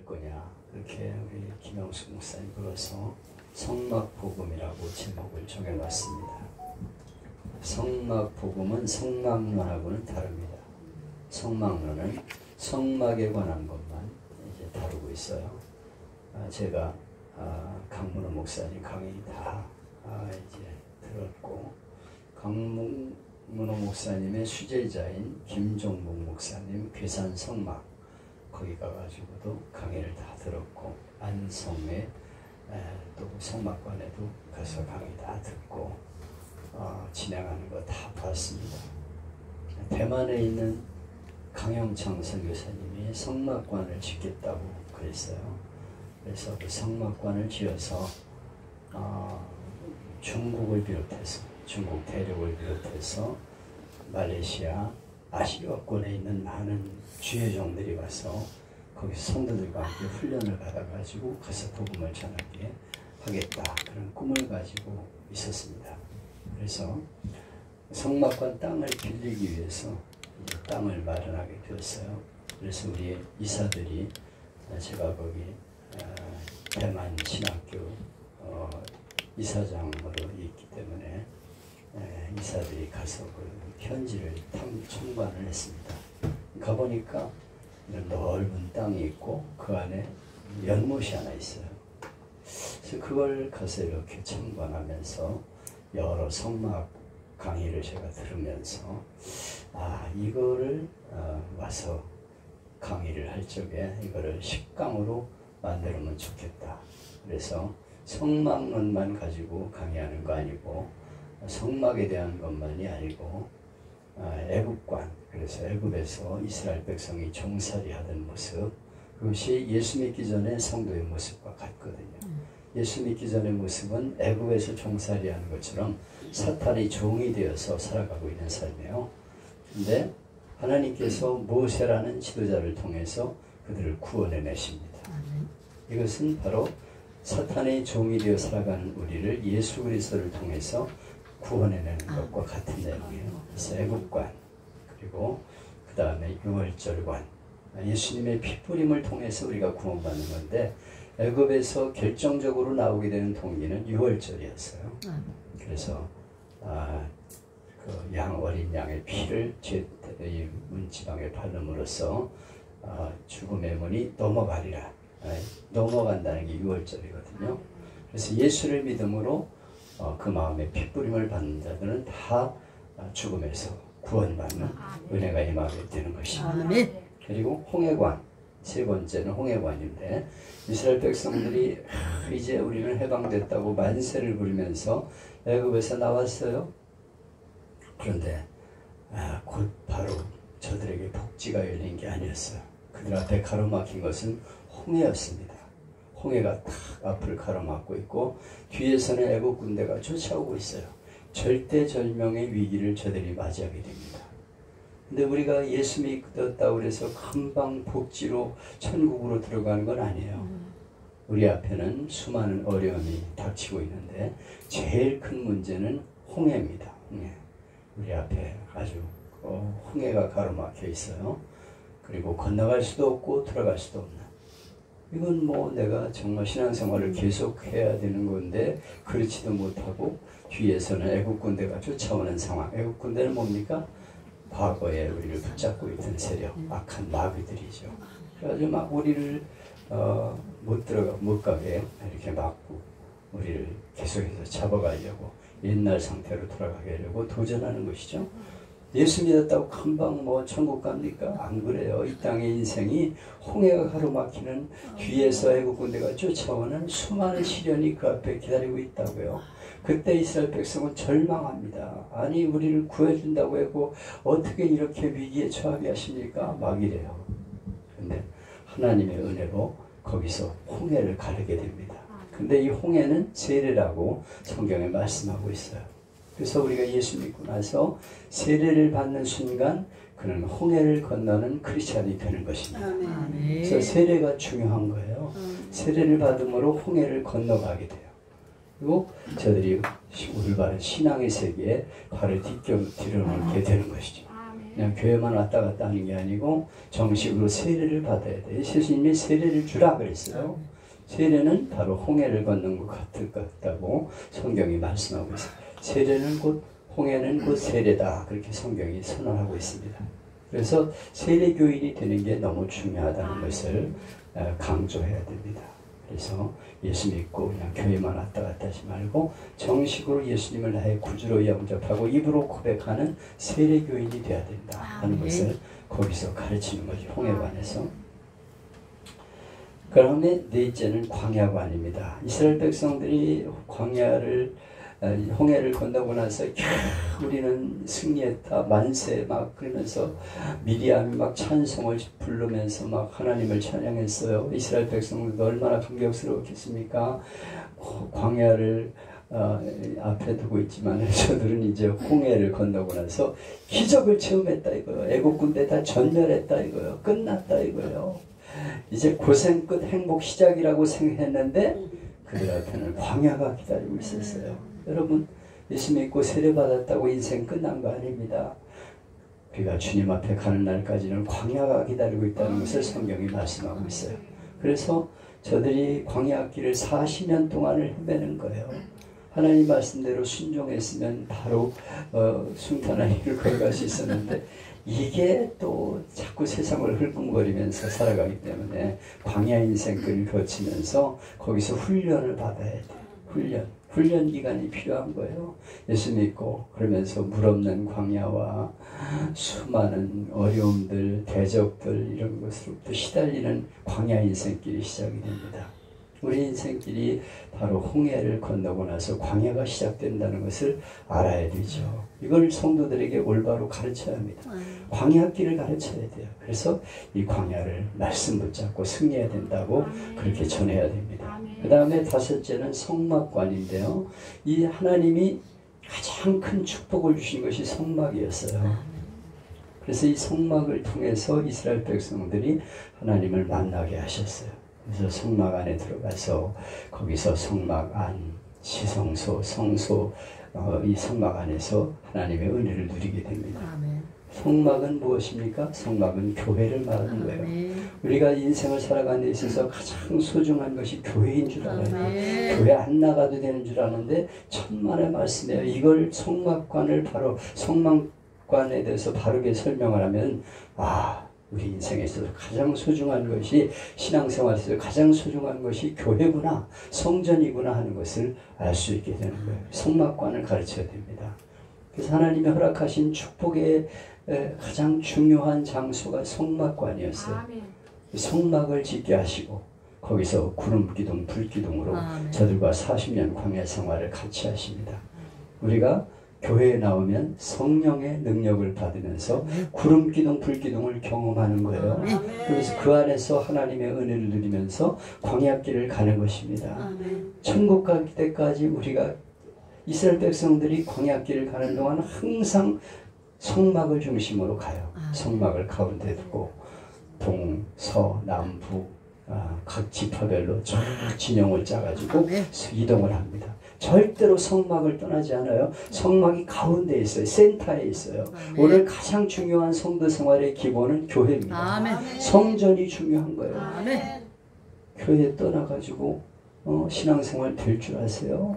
거냐, 그렇게 우리 김영숙 목사님 불러서 성막복음이라고 제목을 정해놨습니다. 성막복음은 성막론하고는 다릅니다. 성막론은 성막에 관한 것만 이제 다루고 있어요. 제가 강문호 목사님 강의 다 이제 들었고, 강문호 목사님의 수제자인 김종국 목사님 괴산 성막 거기 가가지고도 강의를 다 들었고, 안성의 또 성막관에도 가서 강의 다 듣고 진행하는 거 다 봤습니다. 대만에 있는 강영창 선교사님이 성막관을 짓겠다고 그랬어요. 그래서 그 성막관을 지어서 중국을 비롯해서, 중국 대륙을 비롯해서 말레이시아, 아시아권에 있는 많은 주회종들이 와서 거기서 성도들과 함께 훈련을 받아가지고 가서 복음을 전하게 하겠다, 그런 꿈을 가지고 있었습니다. 그래서 성막관 땅을 빌리기 위해서 이제 땅을 마련하게 되었어요. 그래서 우리 이사들이, 제가 거기 대만 신학교 이사장으로 있기 때문에 이사들이 가서 그 현지를 참관을 했습니다. 가보니까 넓은 땅이 있고 그 안에 연못이 하나 있어요. 그래서 그걸 가서 이렇게 참관하면서 여러 성막 강의를 제가 들으면서 이거를 와서 강의를 할 적에 이거를 식강으로 만들면 좋겠다. 그래서 성막론만 가지고 강의하는 거 아니고, 성막에 대한 것만이 아니고 애국관, 그래서 애국에서 이스라엘 백성이 종살이 하던 모습, 그것이 예수 믿기 전에 성도의 모습과 같거든요. 예수 믿기 전의 모습은 애국에서 종살이 하는 것처럼 사탄이 종이 되어서 살아가고 있는 삶이에요. 근데 하나님께서 모세라는 지도자를 통해서 그들을 구원해 내십니다. 이것은 바로 사탄의 종이 되어 살아가는 우리를 예수 그리스도를 통해서 구원해내는 것과 같은 내용이에요. 그래서 애국관, 그리고 그 다음에 유월절관, 예수님의 핏부림을 통해서 우리가 구원받는 건데, 애굽에서 결정적으로 나오게 되는 동기는 유월절이었어요. 그래서 그 어린 양의 피를 문지방에 바름으로써 죽음의 문이 넘어가리라. 넘어간다는 게 유월절이거든요. 그래서 예수를 믿음으로 그 마음에 핏부림을 받는 자들은 다 죽음에서 구원받는 은혜가 임하게 되는 것입니다. 그리고 홍해관, 세 번째는 홍해관인데, 이스라엘 백성들이 이제 우리는 해방됐다고 만세를 부르면서 애굽에서 나왔어요. 그런데 곧 바로 저들에게 복지가 열린 게 아니었어요. 그들 앞에 가로막힌 것은 홍해였습니다. 홍해가 탁 앞을 가로막고 있고 뒤에서는 애국 군대가 쫓아오고 있어요. 절대절명의 위기를 저들이 맞이하게 됩니다. 근데 우리가 예수 믿었다고 해서 금방 복지로 천국으로 들어가는 건 아니에요. 우리 앞에는 수많은 어려움이 닥치고 있는데 제일 큰 문제는 홍해입니다. 홍해. 우리 앞에 아주 홍해가 가로막혀 있어요. 그리고 건너갈 수도 없고 들어갈 수도 없는, 이건 뭐 내가 정말 신앙생활을 계속해야 되는 건데 그렇지도 못하고 뒤에서는 애국 군대가 쫓아오는 상황. 애국 군대는 뭡니까? 과거에 우리를 붙잡고 있던 세력, 악한 마귀들이죠. 그래가지고 막 우리를 못 가게 이렇게 막고 우리를 계속해서 잡아가려고, 옛날 상태로 돌아가게 하려고 도전하는 것이죠. 예수 믿었다고 금방 뭐 천국 갑니까? 안 그래요. 이 땅의 인생이 홍해가 가로막히는, 뒤에서 애국 군대가 쫓아오는 수많은 시련이 그 앞에 기다리고 있다고요. 그때 이스라엘 백성은 절망합니다. 아니 우리를 구해준다고 하고 어떻게 이렇게 위기에 처하게 하십니까? 막 이래요. 근데 하나님의 은혜로 거기서 홍해를 가르게 됩니다. 근데 이 홍해는 세례라고 성경에 말씀하고 있어요. 그래서 우리가 예수 믿고 나서 세례를 받는 순간 그는 홍해를 건너는 크리스찬이 되는 것입니다. 그래서 세례가 중요한 거예요. 세례를 받음으로 홍해를 건너가게 돼요. 그리고 저들이 올바른 신앙의 세계에 발을 들여놓게 되는 것이죠. 그냥 교회만 왔다 갔다 하는 게 아니고 정식으로 세례를 받아야 돼. 예수님이 세례를 주라 그랬어요. 세례는 바로 홍해를 걷는 것 같다고 성경이 말씀하고 있어요. 세례는 곧 홍해는 곧 세례다. 그렇게 성경이 선언하고 있습니다. 그래서 세례교인이 되는 게 너무 중요하다는 것을 강조해야 됩니다. 그래서 예수 믿고 그냥 교회만 왔다 갔다 하지 말고 정식으로 예수님을 나의 구주로 영접하고 입으로 고백하는 세례교인이 되어야 된다 하는 것을 거기서 가르치는 거죠. 홍해관에서. 그 다음에 넷째는 광야관입니다. 이스라엘 백성들이 홍해를 건너고 나서 우리는 승리했다 만세 막 그러면서 미리암이 막 찬송을 부르면서 막 하나님을 찬양했어요. 이스라엘 백성들도 얼마나 감격스러웠겠습니까? 광야를 앞에 두고 있지만 저들은 이제 홍해를 건너고 나서 기적을 체험했다 이거예요. 애국 군대 다 전멸했다 이거예요. 끝났다 이거예요. 이제 고생 끝 행복 시작이라고 생각했는데 그들 앞에는 광야가 기다리고 있었어요. 여러분 예수 믿고 세례받았다고 인생 끝난 거 아닙니다. 우리가 주님 앞에 가는 날까지는 광야가 기다리고 있다는 것을 성경이 말씀하고 있어요. 그래서 저들이 광야 길을 40년 동안을 헤매는 거예요. 하나님 말씀대로 순종했으면 바로 순탄한 길을 걸어갈 수 있었는데 이게 또 자꾸 세상을 흘금거리면서 살아가기 때문에 광야 인생길을 거치면서 거기서 훈련을 받아야 돼요. 훈련 기간이 필요한 거예요. 예수 믿고 그러면서 물 없는 광야와 수많은 어려움들, 대적들 이런 것으로부터 시달리는 광야 인생길이 시작이 됩니다. 우리 인생길이 바로 홍해를 건너고 나서 광야가 시작된다는 것을 알아야 되죠. 이걸 성도들에게 올바로 가르쳐야 합니다. 광야길을 가르쳐야 돼요. 그래서 이 광야를 말씀 붙잡고 승리해야 된다고 그렇게 전해야 됩니다. 그 다음에 다섯째는 성막관인데요. 이 하나님이 가장 큰 축복을 주신 것이 성막이었어요. 그래서 이 성막을 통해서 이스라엘 백성들이 하나님을 만나게 하셨어요. 그래서 성막 안에 들어가서 거기서 성막 안, 시성소, 성소 이 성막 안에서 하나님의 은혜를 누리게 됩니다. 성막은 무엇입니까? 성막은 교회를 말하는 거예요. 우리가 인생을 살아가는 데 있어서 가장 소중한 것이 교회인 줄 알아요. 교회 안 나가도 되는 줄 아는데 천만의 말씀이에요. 이걸 성막관을 바로 성막관에 대해서 바르게 설명을 하면 우리 인생에 있어서 가장 소중한 것이 신앙생활에서 가장 소중한 것이 교회구나 성전이구나 하는 것을 알 수 있게 되는 거예요. 성막관을 가르쳐야 됩니다. 그래서 하나님이 허락하신 축복의 가장 중요한 장소가 성막관이었어요. 성막을 짓게 하시고 거기서 구름기둥 불기둥으로 저들과 40년 광야 생활을 같이 하십니다. 우리가 교회에 나오면 성령의 능력을 받으면서 구름기둥 불기둥을 경험하는 거예요. 그래서 그 안에서 하나님의 은혜를 누리면서 광야길을 가는 것입니다. 천국 갈 때까지 우리가 이스라엘 백성들이 광야길을 가는 동안 항상 성막을 중심으로 가요. 성막을 가운데 두고 동, 서, 남, 북 각 지파별로 쫙 진영을 짜가지고 이동을 합니다. 절대로 성막을 떠나지 않아요. 성막이 가운데 있어요. 센터에 있어요. 오늘 가장 중요한 성도 생활의 기본은 교회입니다. 성전이 중요한 거예요. 교회 떠나가지고 신앙생활 될 줄 아세요?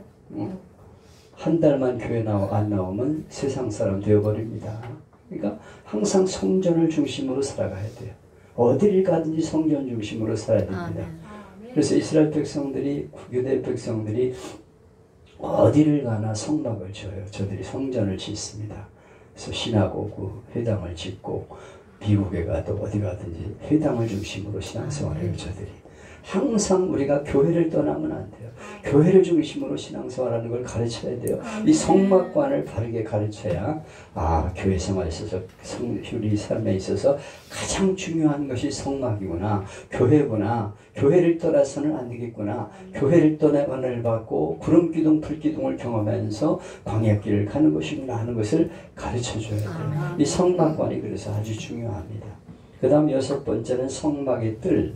한 달만 교회 안 나오면 세상 사람 되어버립니다. 그러니까 항상 성전을 중심으로 살아가야 돼요. 어디를 가든지 성전 중심으로 살아야 됩니다. 그래서 이스라엘 백성들이, 유대 백성들이 어디를 가나 성막을 지어요. 저들이 성전을 짓습니다. 그래서 시나고그 회당을 짓고 미국에 가도 어디 가든지 회당을 중심으로 신앙생활해요. 저들이. 항상 우리가 교회를 떠나면 안 돼요. 교회를 중심으로 신앙생활하는 걸 가르쳐야 돼요. 이 성막관을 바르게 가르쳐야 교회 생활에 있어서 우리 삶에 있어서 가장 중요한 것이 성막이구나, 교회구나, 교회를 떠나서는 안 되겠구나, 교회를 떠나 은혜를 받고 구름기둥 불기둥을 경험하면서 광야길을 가는 것이구나 하는 것을 가르쳐줘야 돼요. 이 성막관이 그래서 아주 중요합니다. 그 다음 여섯 번째는 성막의 뜰.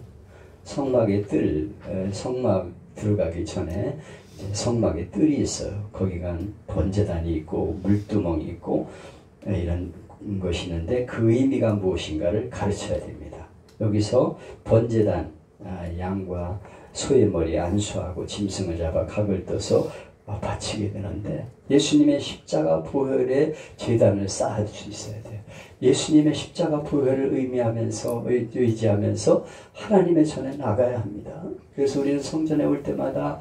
성막의 뜰, 성막 들어가기 전에 성막의 뜰이 있어요. 거기가 번제단이 있고 물두멍이 있고 이런 것이 있는데 그 의미가 무엇인가를 가르쳐야 됩니다. 여기서 번제단, 양과 소의 머리에 안수하고 짐승을 잡아 각을 떠서 바치게 되는데 예수님의 십자가 보혈의 제단을 쌓을 수 있어야 돼요. 예수님의 십자가 보혈을 의지하면서 하나님의 전에 나가야 합니다. 그래서 우리는 성전에 올 때마다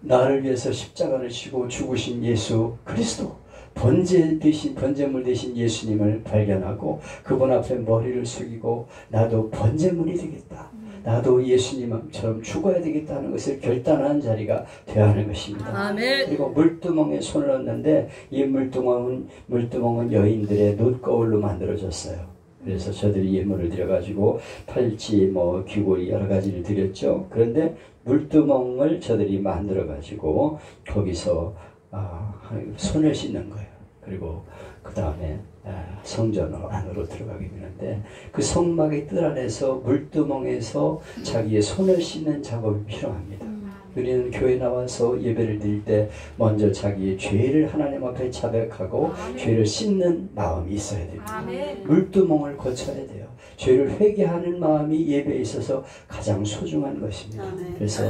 나를 위해서 십자가를 지고 죽으신 예수 그리스도, 번제물 되신 예수님을 발견하고 그분 앞에 머리를 숙이고 나도 번제물이 되겠다, 나도 예수님처럼 죽어야 되겠다는 것을 결단하는 자리가 되어야 하는 것입니다. 아멘. 그리고 물두멍에 손을 얹는데 이 물두멍은 여인들의 놋거울로 만들어졌어요. 그래서 저들이 예물을 드려가지고 팔찌, 귀고리 여러 가지를 드렸죠. 그런데 물두멍을 저들이 만들어가지고 거기서 손을 씻는 거예요. 그리고 그 다음에 성전 안으로 들어가게 되는데 그 성막의 뜰 안에서 물두멍에서 자기의 손을 씻는 작업이 필요합니다. 우리는 교회 나와서 예배를 드릴 때 먼저 자기의 죄를 하나님 앞에 자백하고 죄를 씻는 마음이 있어야 됩니다. 물두멍을 거쳐야 돼요. 죄를 회개하는 마음이 예배에 있어서 가장 소중한 것입니다. 그래서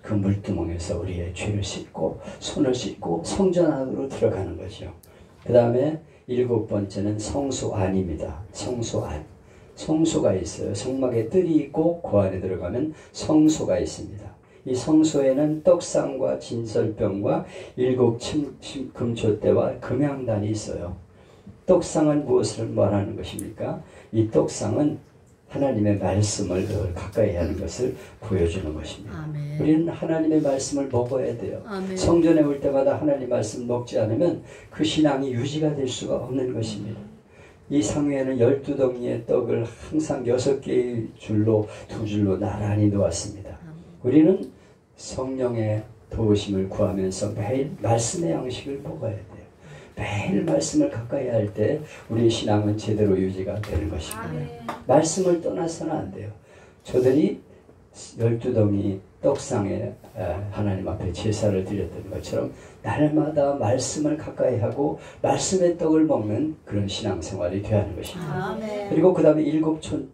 그 물두멍에서 우리의 죄를 씻고 손을 씻고 성전 안으로 들어가는 거죠. 그 다음에 7번째는 성소안입니다. 성소안. 성소가 있어요. 성막에 뜰이 있고 그 안에 들어가면 성소가 있습니다. 이 성소에는 떡상과 진설병과 7 금초대와 금향단이 있어요. 떡상은 무엇을 말하는 것입니까? 이 떡상은 하나님의 말씀을 가까이 하는 것을 보여주는 것입니다. 아멘. 우리는 하나님의 말씀을 먹어야 돼요. 아멘. 성전에 올 때마다 하나님의 말씀 먹지 않으면 그 신앙이 유지가 될 수가 없는 것입니다. 이 상위에는 12덩이의 떡을 항상 6개의 줄로 2줄로 나란히 놓았습니다. 우리는 성령의 도우심을 구하면서 매일 말씀의 양식을 먹어야 돼요. 매일 말씀을 가까이 할 때 우리의 신앙은 제대로 유지가 되는 것입니다. 말씀을 떠나서는 안 돼요. 저들이 12덩이 떡상에 하나님 앞에 제사를 드렸던 것처럼 날마다 말씀을 가까이 하고 말씀의 떡을 먹는 그런 신앙생활이 되어야 하는 것입니다. 그리고 그 다음에 7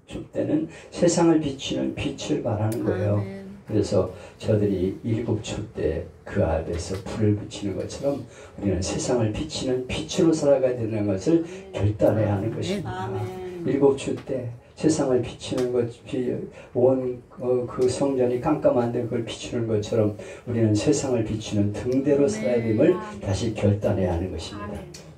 촛대는 세상을 비추는 빛을 말하는 거예요. 그래서 저들이 7 촛대 그 앞에서 불을 붙이는 것처럼 우리는 세상을 비치는 빛으로 살아가야 되는 것을 결단해야 하는 것입니다. 7 촛대 세상을 비치는 것, 그 성전이 깜깜한데 그걸 비추는 것처럼 우리는 세상을 비추는 등대로 살아야 됨을 다시 결단해야 하는 것입니다.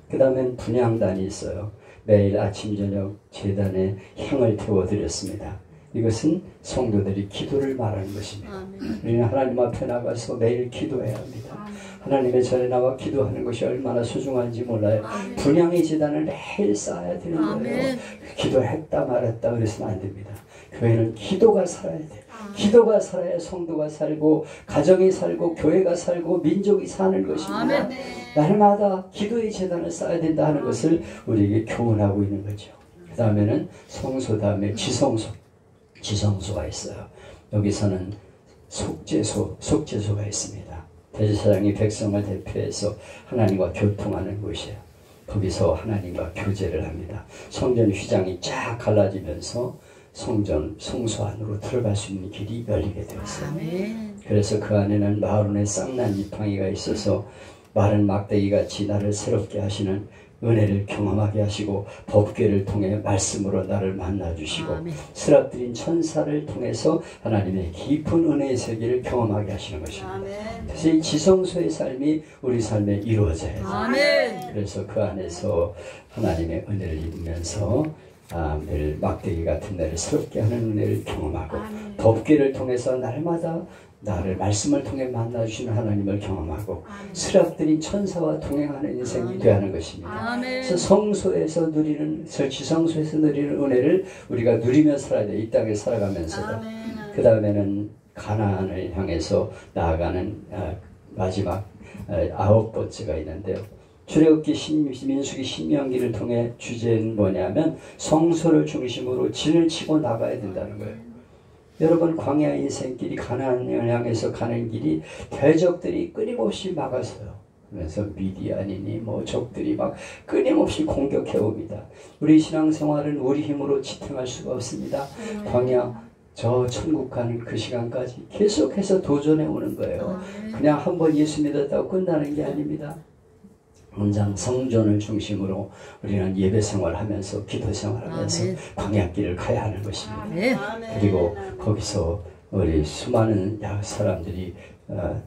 그 다음엔 분향단이 있어요. 매일 아침 저녁 제단에 향을 태워드렸습니다. 이것은 성도들이 기도를 말하는 것입니다. 우리는 하나님 앞에 나가서 매일 기도해야 합니다. 하나님의 전에 나와 기도하는 것이 얼마나 소중한지 몰라요. 분향의 제단을 매일 쌓아야 되는 거예요. 기도했다 말았다 그래서는 안 됩니다. 교회는 기도가 살아야 돼요. 기도가 살아야 성도가 살고 가정이 살고 교회가 살고 민족이 사는 것입니다. 날마다 기도의 제단을 쌓아야 된다 하는 것을 우리에게 교훈하고 있는 거죠. 그 다음에는 성소 다음에 지성소가 있어요. 여기서는 속죄소가 있습니다. 대제사장이 백성을 대표해서 하나님과 교통하는 곳이에요. 거기서 하나님과 교제를 합니다. 성전 휘장이 쫙 갈라지면서 성소 안으로 들어갈 수 있는 길이 열리게 되었어요. 그래서 그 안에는 마론의 쌍난 지팡이가 있어서 마른 막대기같이 나를 새롭게 하시는 은혜를 경험하게 하시고 법궤를 통해 말씀으로 나를 만나주시고 스랍들인 천사를 통해서 하나님의 깊은 은혜의 세계를 경험하게 하시는 것입니다. 그래서 이 지성소의 삶이 우리 삶에 이루어져야 돼요. 그래서 그 안에서 하나님의 은혜를 입으면서 늘 막대기 같은 나를 새롭게 하는 은혜를 경험하고 법궤를 통해서 날마다 나를 말씀을 통해 만나주시는 하나님을 경험하고 스랍들인 천사와 동행하는 인생이 되어야 하는 것입니다. 그래서 성소에서 누리는, 지성소에서 누리는 은혜를 우리가 누리며 살아야 돼요. 이 땅에 살아가면서도. 그 다음에는 가나안을 향해서 나아가는 마지막 9번째가 있는데요. 출애굽기, 민수기, 신명기를 통해 주제는 뭐냐면 성소를 중심으로 진을 치고 나가야 된다는 거예요. 여러분, 광야 인생길이 가나안을 향해서 가는 길이 대적들이 끊임없이 막아서요. 그래서 미디안이니 뭐 적들이 막 끊임없이 공격해 옵니다. 우리 신앙생활은 우리 힘으로 지탱할 수가 없습니다. 광야 저 천국 가는 그 시간까지 계속해서 도전해 오는 거예요. 그냥 한번 예수 믿었다고 끝나는 게 아닙니다. 항상 성전을 중심으로 우리는 예배 생활하면서 기도 생활하면서 광야길을 가야 하는 것입니다. 그리고 거기서 우리 수많은 사람들이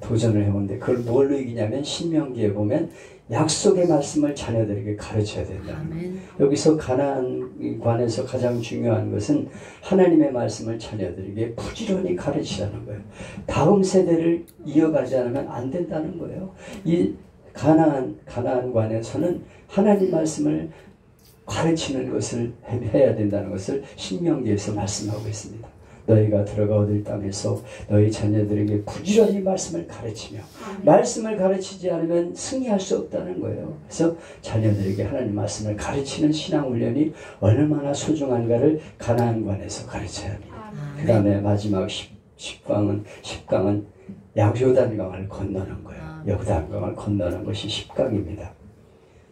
도전을 해보는데 그걸 뭘로 이기냐면 신명기에 보면 약속의 말씀을 자녀들에게 가르쳐야 된다는 거예요. 여기서 가나안관에서 가장 중요한 것은 하나님의 말씀을 자녀들에게 부지런히 가르치자는 거예요. 다음 세대를 이어가지 않으면 안 된다는 거예요. 이 가나안관에서는 하나님 말씀을 가르치는 것을 해야 된다는 것을 신명기에서 말씀하고 있습니다. 너희가 들어가 얻을 땅에서 너희 자녀들에게 부지런히 말씀을 가르치며 말씀을 가르치지 않으면 승리할 수 없다는 거예요. 그래서 자녀들에게 하나님 말씀을 가르치는 신앙훈련이 얼마나 소중한가를 가나안관에서 가르쳐야 합니다. 그 다음에 마지막 10강은 요단강을 건너는 거예요. 요단강을 건너는 것이 10강입니다.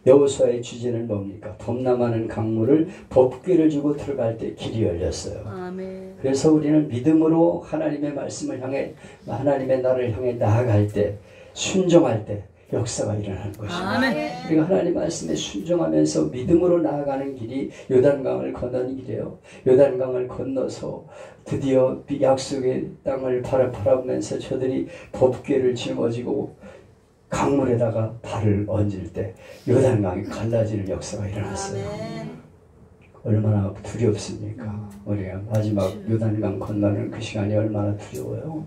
여호수아의 주제는 뭡니까? 범람하는 강물을 법궤를 주고 들어갈 때 길이 열렸어요. 아멘. 그래서 우리는 믿음으로 하나님의 말씀을 향해 하나님의 나라를 향해 나아갈 때 순종할 때 역사가 일어나는 것입니다. 아멘. 우리가 하나님 말씀에 순종하면서 믿음으로 나아가는 길이 요단강을 건너는 길이에요. 요단강을 건너서 드디어 약속의 땅을 바라보면서 저들이 법궤를 짊어지고 강물에다가 발을 얹을 때 요단강이 갈라지는 역사가 일어났어요. 얼마나 두렵습니까? 우리가 마지막 요단강 건너는 그 시간이 얼마나 두려워요.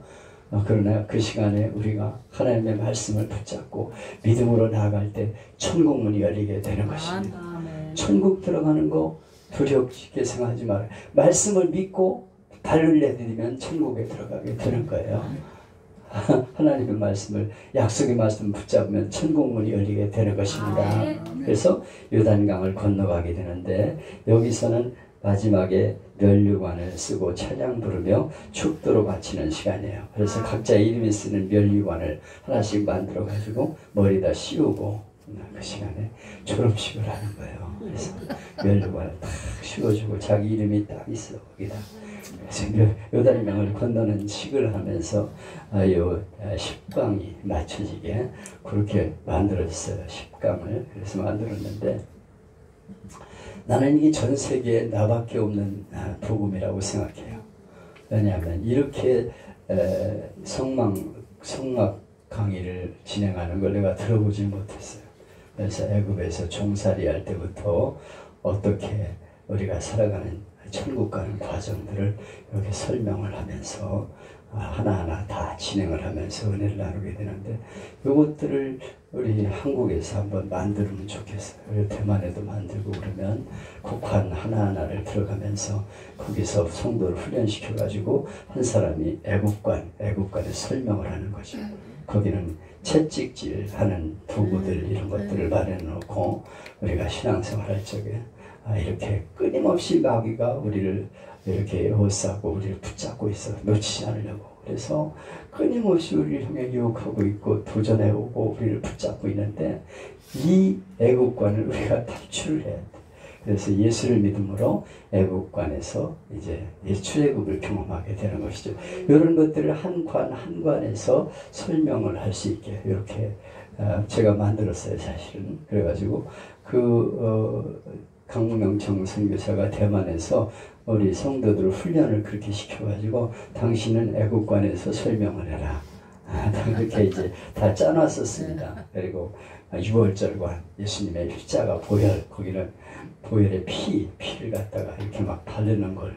그러나 그 시간에 우리가 하나님의 말씀을 붙잡고 믿음으로 나아갈 때 천국문이 열리게 되는 것입니다. 천국 들어가는 거 두렵게 생각하지 말아요. 말씀을 믿고 발을 내디디면 천국에 들어가게 되는 거예요. 하나님의 말씀을 약속의 말씀을 붙잡으면 천국문이 열리게 되는 것입니다. 그래서 요단강을 건너가게 되는데 여기서는 마지막에 면류관을 쓰고 찬양 부르며 축도로 바치는 시간이에요. 그래서 각자 이름이 쓰는 면류관을 하나씩 만들어 가지고 머리다 씌우고 그 시간에 졸업식을 하는 거예요. 그래서 면류관을 딱 씌워주고 자기 이름이 딱 있어 거기다. 그래서 요단강을 건너는 식을 하면서 요 10강이 맞춰지게 그렇게 만들었어요. 10강을 그래서 만들었는데 나는 이게 전 세계에 나밖에 없는 복음이라고 생각해요. 왜냐하면 이렇게 성막 강의를 진행하는 걸 내가 들어보지 못했어요. 그래서 애굽에서 종살이 할 때부터 어떻게 우리가 살아가는 천국 가는 과정들을 이렇게 설명을 하면서 하나하나 다 진행을 하면서 은혜를 나누게 되는데 이것들을 우리 한국에서 한번 만들면 좋겠어요. 우리 대만에도 만들고 그러면 국한 하나하나를 들어가면서 거기서 성도를 훈련시켜가지고 한 사람이 애국관에 설명을 하는 거죠. 거기는 채찍질 하는 도구들 이런 것들을 마련해 놓고 우리가 신앙생활 할 적에 이렇게 끊임없이 마귀가 우리를 이렇게 에워싸고 우리를 붙잡고 있어 놓치지 않으려고. 그래서 끊임없이 우리를 향해 유혹하고 있고 도전해오고 우리를 붙잡고 있는데 이 애국관을 우리가 탈출을 해야 돼. 그래서 예수를 믿음으로 애국관에서 이제 출애굽을 경험하게 되는 것이죠. 이런 것들을 한 관에서 설명을 할 수 있게 이렇게 제가 만들었어요, 사실은. 그래가지고 강무명청 선교사가 대만에서 우리 성도들 훈련을 그렇게 시켜가지고 당신은 애국관에서 설명을 해라. 그렇게 이제 다 짜놨었습니다. 그리고 6월절관 예수님의 십자가 보혈, 거기는 보혈의 피를 갖다가 이렇게 막 바르는 걸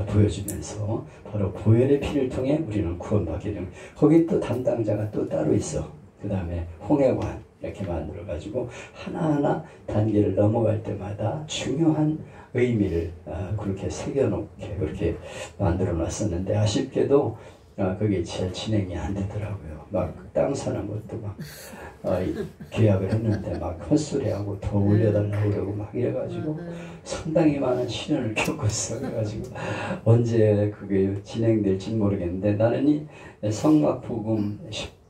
보여주면서 바로 보혈의 피를 통해 우리는 구원받게 되는, 거기 또 담당자가 또 따로 있어. 그 다음에 홍해관 이렇게 만들어가지고 하나하나 단계를 넘어갈 때마다 중요한 의미를 그렇게 새겨놓게 그렇게 만들어 놨었는데 아쉽게도 그게 잘 진행이 안 되더라고요. 막 땅 사는 것도 막 계약을 했는데 막 헛소리하고 더 올려달라고 그러고 막 이래가지고 상당히 많은 시련을 겪었어. 그래가지고 언제 그게 진행될지 모르겠는데 나는 이 성막복음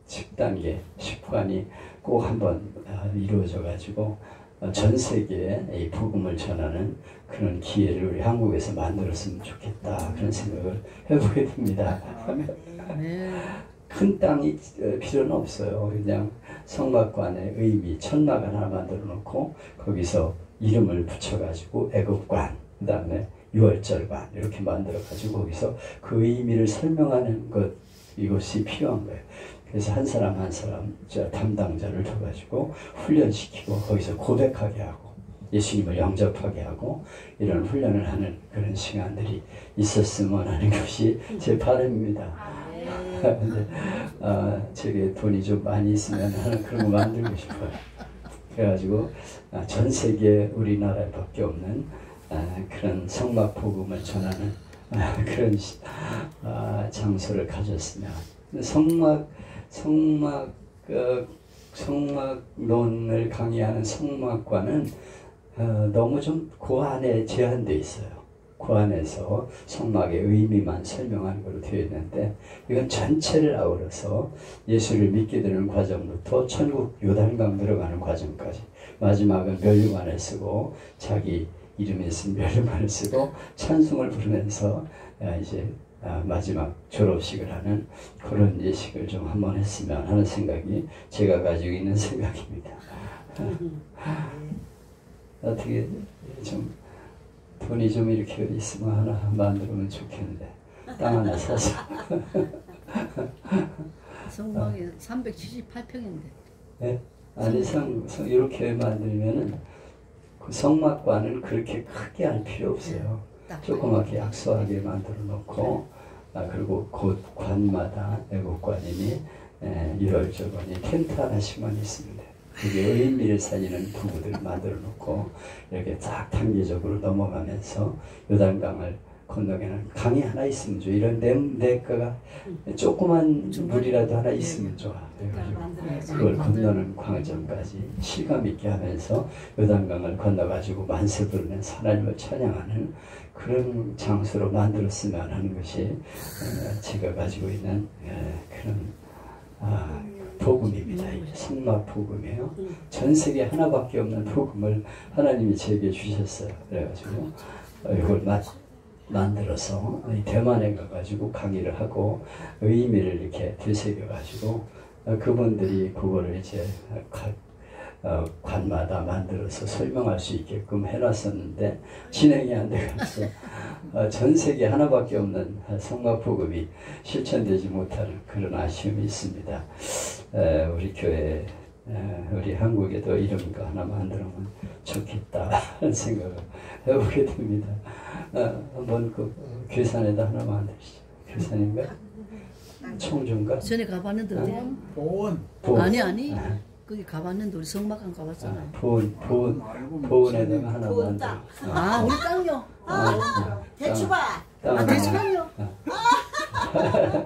10단계 10관이 꼭 한번 이루어져 가지고 전 세계에 이 복음을 전하는 그런 기회를 우리 한국에서 만들었으면 좋겠다 그런 생각을 해보게 됩니다. 큰 땅이 필요는 없어요. 그냥 성막관의 의미 천막 하나 만들어 놓고 거기서 이름을 붙여가지고 애국관 그 다음에 유월절관 이렇게 만들어 가지고 거기서 그 의미를 설명하는 것 이것이 필요한 거예요. 그래서 한 사람 한 사람 담당자를 둬가지고 훈련시키고 거기서 고백하게 하고 예수님을 영접하게 하고 이런 훈련을 하는 그런 시간들이 있었으면 하는 것이 제 바람입니다. 근데 제게 돈이 좀 많이 있으면 하는 그런 거 만들고 싶어요. 그래가지고 전 세계 우리나라에밖에 없는 그런 성막 복음을 전하는 그런 장소를 가졌으면 성막론을 강의하는 성막과는 너무 좀 그 안에 제한되어 있어요. 그 안에서 성막의 의미만 설명하는 걸로 되어 있는데 이건 전체를 아우러서 예수를 믿게 되는 과정부터 천국 요단강 들어가는 과정까지 마지막은 멸류관을 쓰고 자기 이름에 쓴 멸류관을 쓰고 찬송을 부르면서 이제 마지막 졸업식을 하는 그런 예식을 좀 한번 했으면 하는 생각이 제가 가지고 있는 생각입니다. 어떻게 좀 돈이 좀 이렇게 있으면 하나 만들면 좋겠는데 땅 하나 사서 성막이 378평인데 네? 아니 이렇게 만들면은 그 성막관은 그렇게 크게 할 필요 없어요. 조그맣게 약소하게 만들어 놓고 그리고 곧 관마다 애국관이니 유월절관이 텐트 하나씩만 있습니다. 그게 의미를 살리는 부부들을 만들어 놓고 이렇게 딱 단계적으로 넘어가면서 요단강을 건너게는 강이 하나 있으면 좋아. 이런 냇가가 조그만 물이라도 하나 있으면 좋아. 그걸 건너는 광장까지 실감 있게 하면서 요단강을 건너가지고 만세 부르면서 하나님을 찬양하는 그런 장소로 만들었으면 하는 것이 제가 가지고 있는 그런 복음입니다. 성막 복음이에요. 전 세계 하나밖에 없는 복음을 하나님이 제게 주셨어요. 그래가지고 이걸 만들어서 대만에 가가지고 강의를 하고 의미를 이렇게 되새겨가지고 그분들이 그거를 이제 각 관마다 만들어서 설명할 수 있게끔 해놨었는데 진행이 안 돼가서 전 세계 하나밖에 없는 성막 복음이 실천되지 못하는 그런 아쉬움이 있습니다. 우리 교회 우리 한국에도 이런 거 하나 만들면 좋겠다 하는 생각을 해보게 됩니다. 한번 그 괴산에다 하나 만드시죠. 괴산인가? 청주인가? 전에 가봤는데 어디야? 보은. 아니 거기 가봤는데 우리 성막관 가봤잖아. 보은에다가 하나 만들어. 우리 땅요. 대추봐. 대추방요.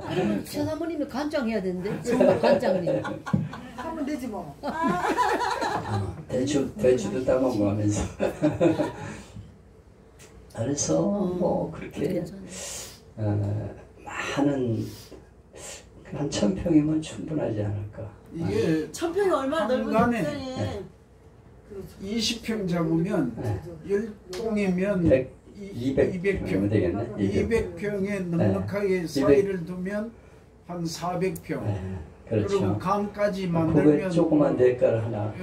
그러면 최사모님이 관장해야 되는데 성막 관장님. 하면 되지 뭐. 대추도 따먹고 하면서. 그래서 뭐 그렇게 많은 한 1000평이면 충분하지 않을까. 이게 1000평이 얼마나 넓은 공간에 20평 잡으면 10동이면 200평이면 되겠네. 200평에 넉넉하게 사이를 두면 한 400평. 그리고 그렇죠. 강까지 그게 만들면 조그만 냇가를 하나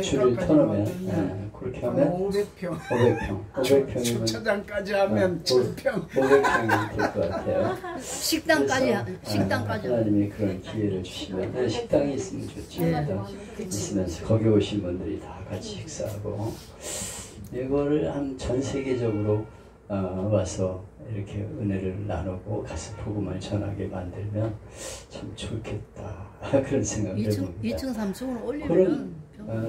줄을 터놓으면 그렇게 하면 500평. 500평이면 주차장까지 하면 1000평. 500평이 될 것 같아요. 식당까지. 하나님이 그런 기회를 주시면 식당이 있으면 좋죠. 있으면서 거기 오신 분들이 다 같이 식사하고 이거를 한 전 세계적으로 와서 이렇게 은혜를 나누고 가서 복음을 전하게 만들면 참 좋겠다 그런 생각을 해봅니다. 2층 3층으로 올리면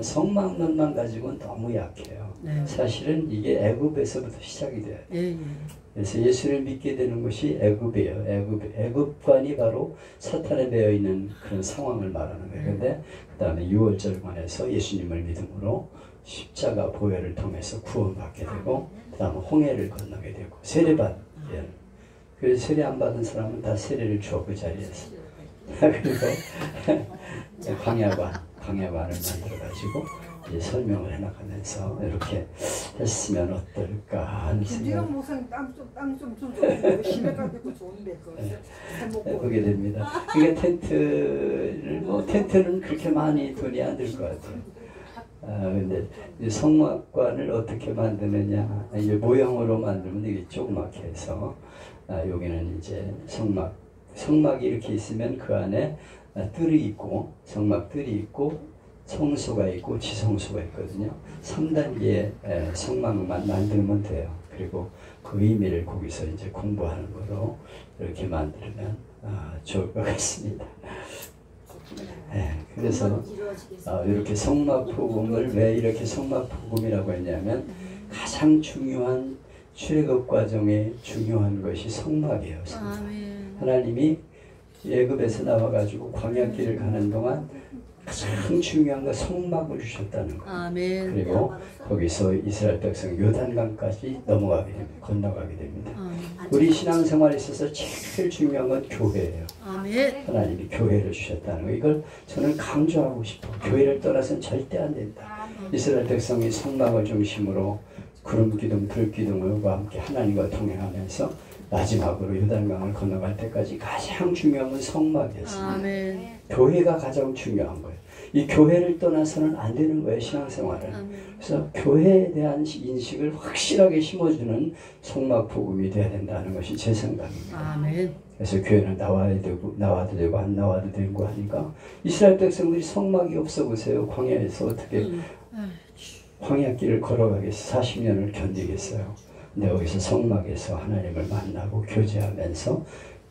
성막론만 가지고는 너무 약해요. 네. 사실은 이게 애굽에서부터 시작이 돼요. 그래서 예수를 믿게 되는 것이 애굽이에요. 애굽관이 바로 사탄에 매여 있는 그런 상황을 말하는 거예요. 그런데 그 다음에 유월절관에서 예수님을 믿음으로 십자가 보혈을 통해서 구원받게 되고 그 다음에 홍해를 건너게 되고 세례받. 그래서 세례 안 받은 사람은 다 세례를 줘 그 자리에서. 그리고 광야만을 만들어가지고 이제 설명을 해나가면서 이렇게 했으면 어떨까 하는 김지영 생각 목사님 땅좀 주죠. 시내가 되고 좋은데 그거 해보게 됩니다. 그러니까 텐트는 그렇게 많이 돈이 안 들 것 같아요. 근데 성막관을 어떻게 만드느냐, 이제 모형으로 만들면 이게 조그맣게 해서 여기는 이제 성막이 이렇게 있으면 그 안에 뜰이 있고 성막 뜰이 있고 성소가 있고 지성소가 있거든요. 3단계의 성막만 만들면 돼요. 그리고 그 의미를 거기서 이제 공부하는 거로 이렇게 만들면 좋을 것 같습니다. 그래서 이렇게 성막복음을 왜 이렇게 성막복음이라고 했냐면 가장 중요한 출애굽 과정에 중요한 것이 성막이에요. 성막. 하나님이 애굽에서 나와가지고 광야길을 가는 동안 가장 중요한 건 성막을 주셨다는 거예요. 아멘. 그리고 거기서 이스라엘 백성 요단강까지 넘어가게 됩니다. 건너가게 됩니다. 우리 신앙생활에 있어서 제일 중요한 건 교회예요. 아멘. 하나님이 교회를 주셨다는 거. 이걸 저는 강조하고 싶어. 교회를 떠나서는 절대 안 된다. 이스라엘 백성이 성막을 중심으로 구름 기둥, 불 기둥과 함께 하나님과 동행하면서 마지막으로 요단강을 건너갈 때까지 가장 중요한 건 성막이었습니다. 아멘. 교회가 가장 중요한 거예요. 이 교회를 떠나서는 안 되는 거예요, 신앙생활은. 그래서 교회에 대한 인식을 확실하게 심어주는 성막 복음이 돼야 된다는 것이 제 생각입니다. 아멘. 그래서 교회는 나와도 되고 안 나와도 되고 하니까 이스라엘 백성들이 성막이 없어 보세요. 광야에서 어떻게 광야길을 걸어가겠어요? 40년을 견디겠어요. 근데 여기서 성막에서 하나님을 만나고 교제하면서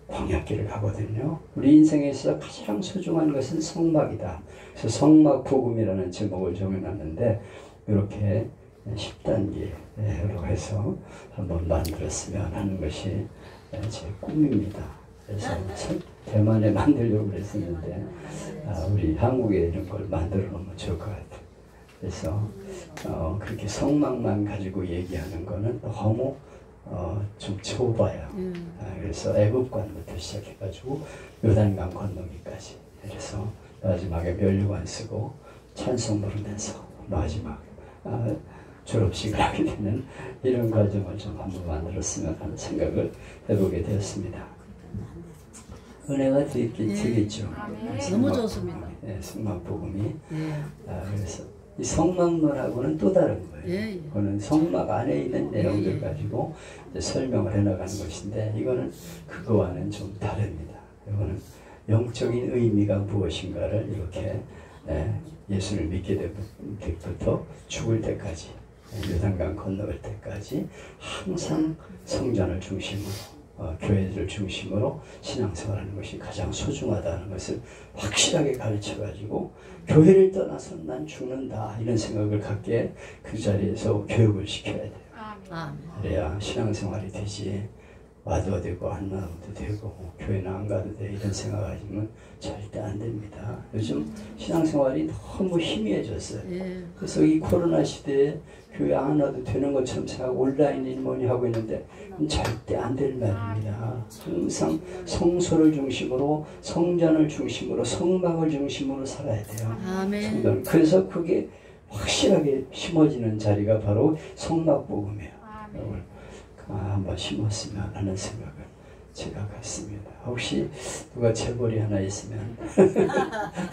광야길을 가거든요. 우리 인생에서 가장 소중한 것은 성막이다. 그래서 성막 복음이라는 제목을 정해놨는데 이렇게 10단계로 해서 한번 만들었으면 하는 것이 제 꿈입니다. 그래서 대만에 만들려고 그랬었는데 우리 한국에 이런 걸 만들어 놓으면 좋을 것 같아요. 그래서 그렇게 성막만 가지고 얘기하는 거는 너무 좀 좁아요. 그래서 애국관부터 시작해가지고 요단강 건너기까지. 그래서 마지막에 면류관 쓰고 찬송 부르면서 마지막 졸업식을 하게 되는 이런 과정을 좀 한번 만들었으면 하는 생각을 해보게 되었습니다. 은혜가 되겠죠. 너무 좋습니다. 성막 복음이. 그래서 이 성막론하고는 또 다른 거예요. 그거는 성막 안에 있는 내용들 가지고 이제 설명을 해나가는 것인데 이거는 그거와는 좀 다릅니다. 이거는 영적인 의미가 무엇인가를 이렇게 예수를 믿게 될 때부터 죽을 때까지 요단강 건너갈 때까지 항상 성전을 중심으로 교회를 중심으로 신앙생활하는 것이 가장 소중하다는 것을 확실하게 가르쳐가지고 교회를 떠나서는 난 죽는다 이런 생각을 갖게 그 자리에서 교육을 시켜야 돼요. 그래야 신앙생활이 되지. 와도 되고 안 와도 되고 교회는 안 가도 돼 이런 생각하시면 절대 안 됩니다. 요즘 신앙생활이 너무 희미해졌어요. 그래서 이 코로나 시대에 교회 안 와도 되는 것처럼 생각하고 온라인이 뭐니 하고 있는데 절대 안 될 말입니다. 항상 성소를 중심으로 성전을 중심으로 성막을 중심으로 살아야 돼요. 아멘. 그래서 그게 확실하게 심어지는 자리가 바로 성막복음이에요. 한번 심었으면 하는 생각을 제가 갖습니다. 혹시 누가 재벌이 하나 있으면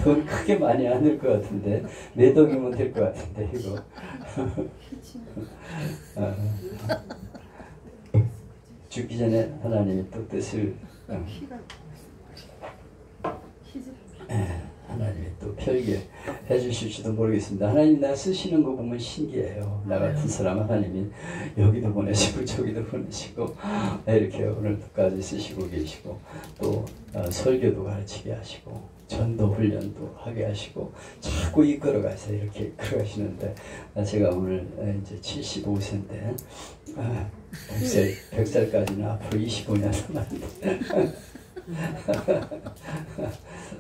돈 크게 많이 안 들 것 같은데 내 덕이면 될 것 같은데 이거 죽기 전에 하나님이 또 뜻을 하나님이 또 펼게 해주실지도 모르겠습니다. 하나님 나 쓰시는 거 보면 신기해요. 나 같은 사람 하나님이 여기도 보내시고 저기도 보내시고 이렇게 오늘까지 쓰시고 계시고 또 설교도 가르치게 하시고 전도 훈련도 하게 하시고 자꾸 이끌어 가서 이렇게 이끌어 가시는데 제가 오늘 이제 75세인데 100살까지는 앞으로 25년 남았는데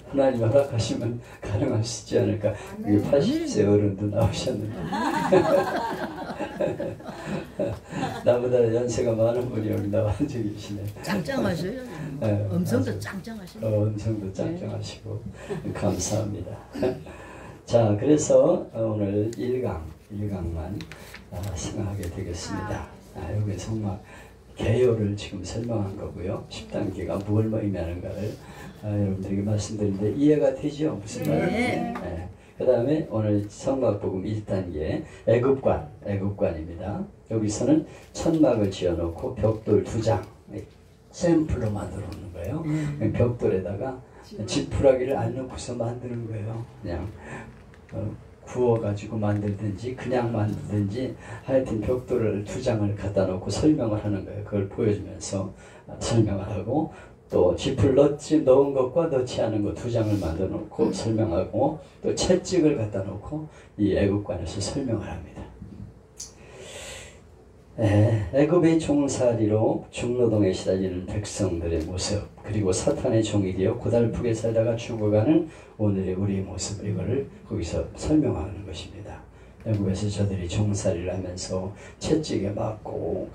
하나님 허락하시면 가능할 수 있지 않을까. 80세 어른도 나오셨는데 나보다 연세가 많은 분이 여기 나와 앉아 계시네. 짱짱하셔요. 음성도 짱짱하시네. 음성도 짱짱하시고 감사합니다. 자, 그래서 오늘 1강만 생각하게 되겠습니다. 여기서 막 개요를 지금 설명한 거고요. 10단계가 뭘 의미하는가를 여러분들에게 말씀드리는데 이해가 되죠? 무슨 말인지. 네. 그 다음에 오늘 성막복음 1단계 애굽관입니다. 여기서는 천막을 지어놓고 벽돌 2장 샘플로 만들어 놓는 거예요. 벽돌에다가 지푸라기를 안 넣고서 만드는 거예요. 그냥 구워가지고 만들든지 그냥 만들든지 하여튼 벽돌을 2장을 갖다 놓고 설명을 하는 거예요. 그걸 보여주면서 설명을 하고 또 짚을 넣은 것과 넣지 않은 것 2장을 만들어 놓고 설명하고 또 채찍을 갖다 놓고 이 애굽관에서 설명을 합니다. 애굽의 종살이로 중노동에 시달리는 백성들의 모습 그리고 사탄의 종이 되어 고달프게 살다가 죽어가는 오늘의 우리의 모습 이거를 거기서 설명하는 것입니다. 애굽에서 저들이 종살이를 하면서 채찍에 맞고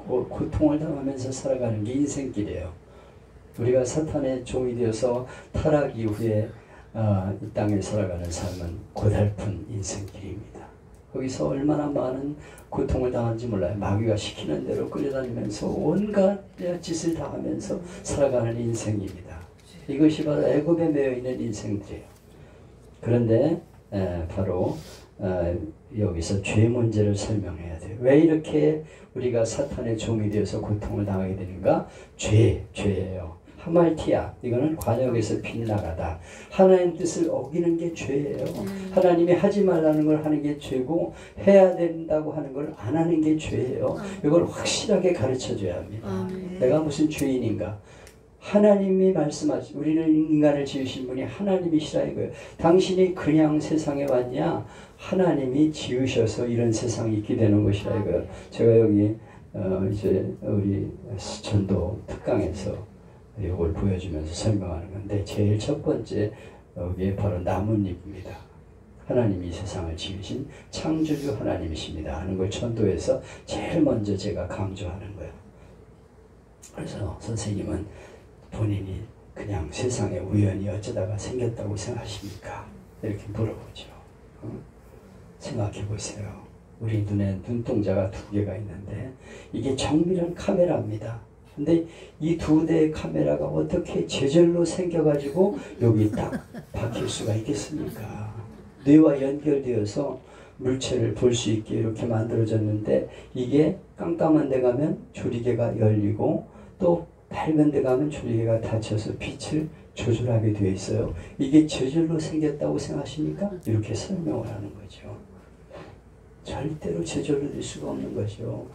고통을 당하면서 살아가는 게 인생길이에요. 우리가 사탄의 종이 되어서 타락 이후에 이 땅에 살아가는 삶은 고달픈 인생길입니다. 거기서 얼마나 많은 고통을 당하는지 몰라요. 마귀가 시키는 대로 끌려다니면서 온갖 짓을 다 하면서 살아가는 인생입니다. 이것이 바로 애굽에 매여있는 인생들이에요. 그런데 바로 여기서 죄 문제를 설명해야 돼요. 왜 이렇게 우리가 사탄의 종이 되어서 고통을 당하게 되는가? 죄예요. 하말티아, 이거는 관역에서 빗나가다. 하나님 뜻을 어기는 게 죄예요. 하나님이 하지 말라는 걸 하는 게 죄고 해야 된다고 하는 걸 안 하는 게 죄예요. 이걸 확실하게 가르쳐 줘야 합니다. 내가 무슨 죄인인가? 하나님이 말씀하시, 우리는 인간을 지으신 분이 하나님이시라 이거예요. 당신이 그냥 세상에 왔냐? 하나님이 지으셔서 이런 세상이 있게 되는 것이라 이거예요. 제가 여기 이제 우리 전도 특강에서 이걸 보여주면서 설명하는 건데 제일 첫 번째 여기에 바로 나뭇잎입니다. 하나님이 세상을 지으신 창조주 하나님이십니다 하는 걸 전도에서 제일 먼저 제가 강조하는 거예요. 그래서 선생님은 본인이 그냥 세상에 우연히 어쩌다가 생겼다고 생각하십니까? 이렇게 물어보죠. 생각해 보세요. 우리 눈에 눈동자가 2개가 있는데 이게 정밀한 카메라입니다. 근데 이 2대의 카메라가 어떻게 제절로 생겨가지고 여기 딱 박힐 수가 있겠습니까? 뇌와 연결되어서 물체를 볼 수 있게 이렇게 만들어졌는데 이게 깜깜한 데 가면 조리개가 열리고 또 밝은 데 가면 조리개가 닫혀서 빛을 조절하게 되어 있어요. 이게 저절로 생겼다고 생각하십니까? 이렇게 설명을 하는 거죠. 절대로 저절로 될 수가 없는 거죠.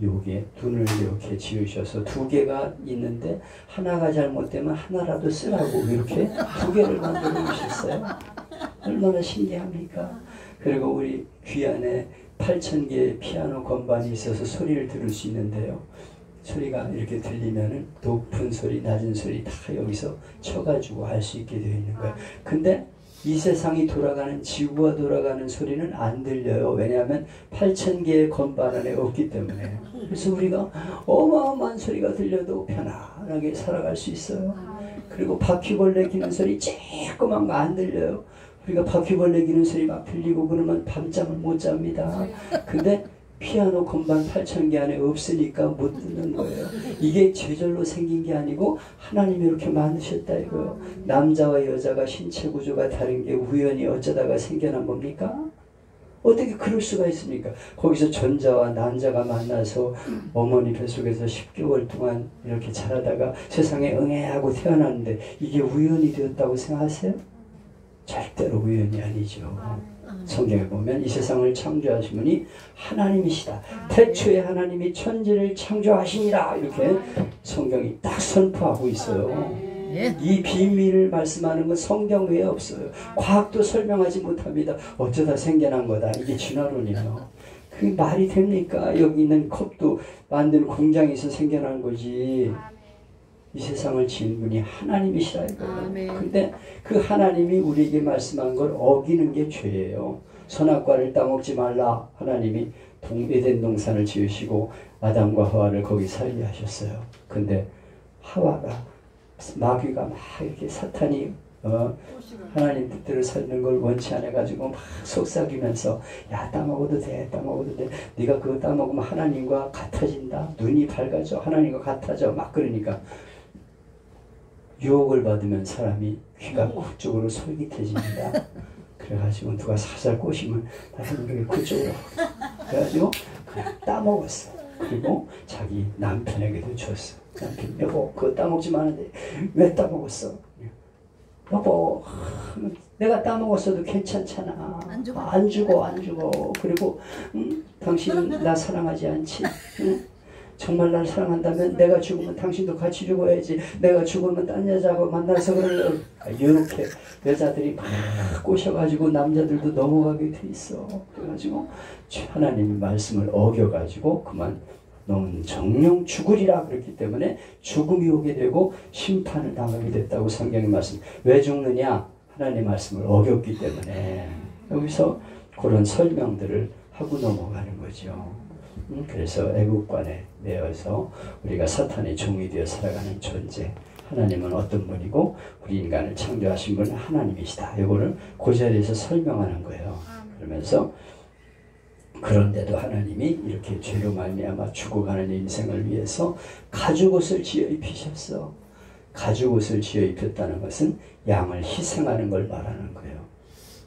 요게 눈을 이렇게 지으셔서 2개가 있는데 하나가 잘못되면 하나라도 쓰라고 이렇게 2개를 만들어 주셨어요. 얼마나 신기합니까? 그리고 우리 귀 안에 8,000개의 피아노 건반이 있어서 소리를 들을 수 있는데요. 소리가 이렇게 들리면은 높은 소리, 낮은 소리 다 여기서 쳐가지고 할 수 있게 되어 있는 거예요. 근데 이 세상이 돌아가는 지구가 돌아가는 소리는 안 들려요. 왜냐하면 8,000개의 건반 안에 없기 때문에. 그래서 우리가 어마어마한 소리가 들려도 편안하게 살아갈 수 있어요. 그리고 바퀴벌레 기는 소리 쬐끄만 거 안 들려요. 우리가 바퀴벌레 기는 소리 막 들리고 그러면 밤잠을 못 잡니다. 근데 피아노 건반 8,000개 안에 없으니까 못 듣는 거예요. 이게 제절로 생긴 게 아니고 하나님이 이렇게 만드셨다 이거예요. 남자와 여자가 신체 구조가 다른 게 우연히 어쩌다가 생겨난 겁니까? 어떻게 그럴 수가 있습니까? 거기서 전자와 난자가 만나서 어머니 뱃속에서 10개월 동안 이렇게 자라다가 세상에 응애하고 태어났는데 이게 우연이 되었다고 생각하세요? 절대로 우연이 아니죠. 성경에 보면 이 세상을 창조하신 분이 하나님이시다. 태초에 하나님이 천지를 창조하시니라 이렇게 성경이 딱 선포하고 있어요. 이 비밀을 말씀하는 건 성경 외에 없어요. 과학도 설명하지 못합니다. 어쩌다 생겨난 거다. 이게 진화론이에요. 그게 말이 됩니까? 여기 있는 컵도 만드는 공장에서 생겨난 거지. 이 세상을 지은 분이 하나님이시라 이거예요. 근데 그 하나님이 우리에게 말씀한 걸 어기는 게 죄예요. 선악과를 따먹지 말라. 하나님이 에덴 동산을 지으시고 아담과 하와를 거기 살게 하셨어요. 근데 하와가 마귀가 막 이렇게 사탄이 하나님 뜻대로 사는 걸 원치 않아 가지고 막 속삭이면서 야 따먹어도 돼 따먹어도 돼 네가 그거 따먹으면 하나님과 같아진다 눈이 밝아져 하나님과 같아져 막 그러니까 유혹을 받으면 사람이 귀가 그쪽으로 솔깃해집니다. 그래가지고 누가 살살 꼬시면 나는 여기 그쪽으로 그래가지고 따먹었어. 그리고 자기 남편에게도 줬어. 남편 여보 그거 따먹지 마는데 왜 따먹었어? 여보 내가 따먹었어도 괜찮잖아. 안 죽어. 그리고 당신은 나 사랑하지 않지? 정말 날 사랑한다면 내가 죽으면 당신도 같이 죽어야지. 내가 죽으면 딴 여자하고 만나서 그러려고. 이렇게 여자들이 막 꼬셔가지고 남자들도 넘어가게 돼 있어. 그래가지고 하나님의 말씀을 어겨가지고 그만 너는 정령 죽으리라 그랬기 때문에 죽음이 오게 되고 심판을 당하게 됐다고 성경이 말씀. 왜 죽느냐? 하나님의 말씀을 어겼기 때문에. 여기서 그런 설명들을 하고 넘어가는 거죠. 그래서 애국관에 매여서 우리가 사탄의 종이 되어 살아가는 존재. 하나님은 어떤 분이고 우리 인간을 창조하신 분은 하나님이시다. 이거를 그 자리에서 설명하는 거예요. 그러면서 그런데도 하나님이 이렇게 죄로 말미암아 죽어가는 인생을 위해서 가죽옷을 지어 입히셨어. 가죽옷을 지어 입혔다는 것은 양을 희생하는 걸 말하는 거예요.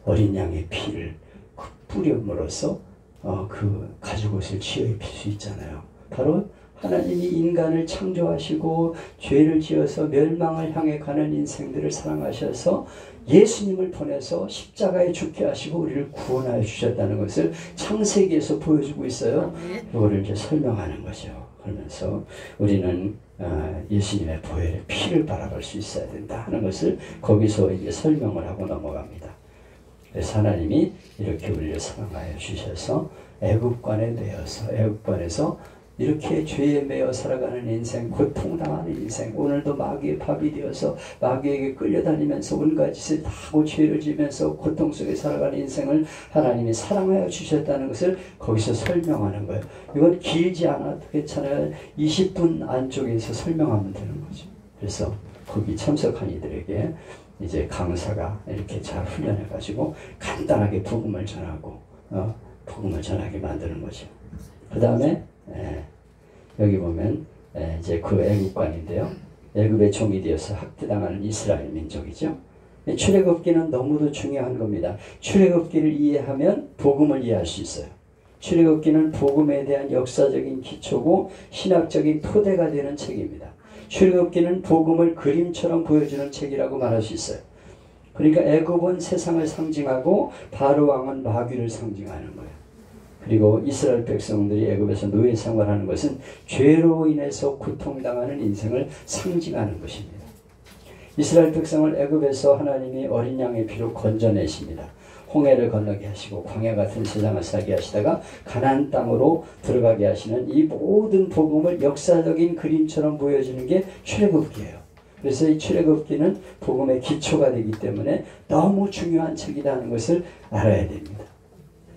어린 양의 피를 뿌림으로써 그 가죽옷을 지어 입힐 수 있잖아요. 바로 하나님이 인간을 창조하시고 죄를 지어서 멸망을 향해 가는 인생들을 사랑하셔서 예수님을 보내서 십자가에 죽게 하시고 우리를 구원하여 주셨다는 것을 창세기에서 보여주고 있어요. 이거를 이제 설명하는 거죠. 그러면서 우리는 예수님의 보혈의 피를 바라볼 수 있어야 된다 하는 것을 거기서 이제 설명을 하고 넘어갑니다. 그래서 하나님이 이렇게 우리를 사랑하여 주셔서 애국관에 매여서 애국관에서 이렇게 죄에 매여 살아가는 인생, 고통당하는 인생, 오늘도 마귀의 밥이 되어서 마귀에게 끌려다니면서 온갖 짓을 다 하고 죄를 지면서 고통 속에 살아가는 인생을 하나님이 사랑하여 주셨다는 것을 거기서 설명하는 거예요. 이건 길지 않아도 괜찮아요. 20분 안쪽에서 설명하면 되는 거죠. 그래서 거기 참석한 이들에게 이제 강사가 이렇게 잘 훈련해가지고 간단하게 복음을 전하고 복음을 전하게 만드는 거죠. 그 다음에 여기 보면 이제 그 애국관인데요. 애굽의 종이 되어서 학대당하는 이스라엘 민족이죠. 출애굽기는 너무도 중요한 겁니다. 출애굽기를 이해하면 복음을 이해할 수 있어요. 출애굽기는 복음에 대한 역사적인 기초고 신학적인 토대가 되는 책입니다. 출애굽기는 복음을 그림처럼 보여주는 책이라고 말할 수 있어요. 그러니까 애굽은 세상을 상징하고 바로 왕은 마귀를 상징하는 거예요. 그리고 이스라엘 백성들이 애굽에서 노예 생활하는 것은 죄로 인해서 고통당하는 인생을 상징하는 것입니다. 이스라엘 백성을 애굽에서 하나님이 어린 양의 피로 건져내십니다. 홍해를 건너게 하시고 광야 같은 세상을 살게 하시다가 가나안 땅으로 들어가게 하시는 이 모든 복음을 역사적인 그림처럼 보여주는 게 출애굽기예요. 그래서 이 출애굽기는 복음의 기초가 되기 때문에 너무 중요한 책이라는 것을 알아야 됩니다.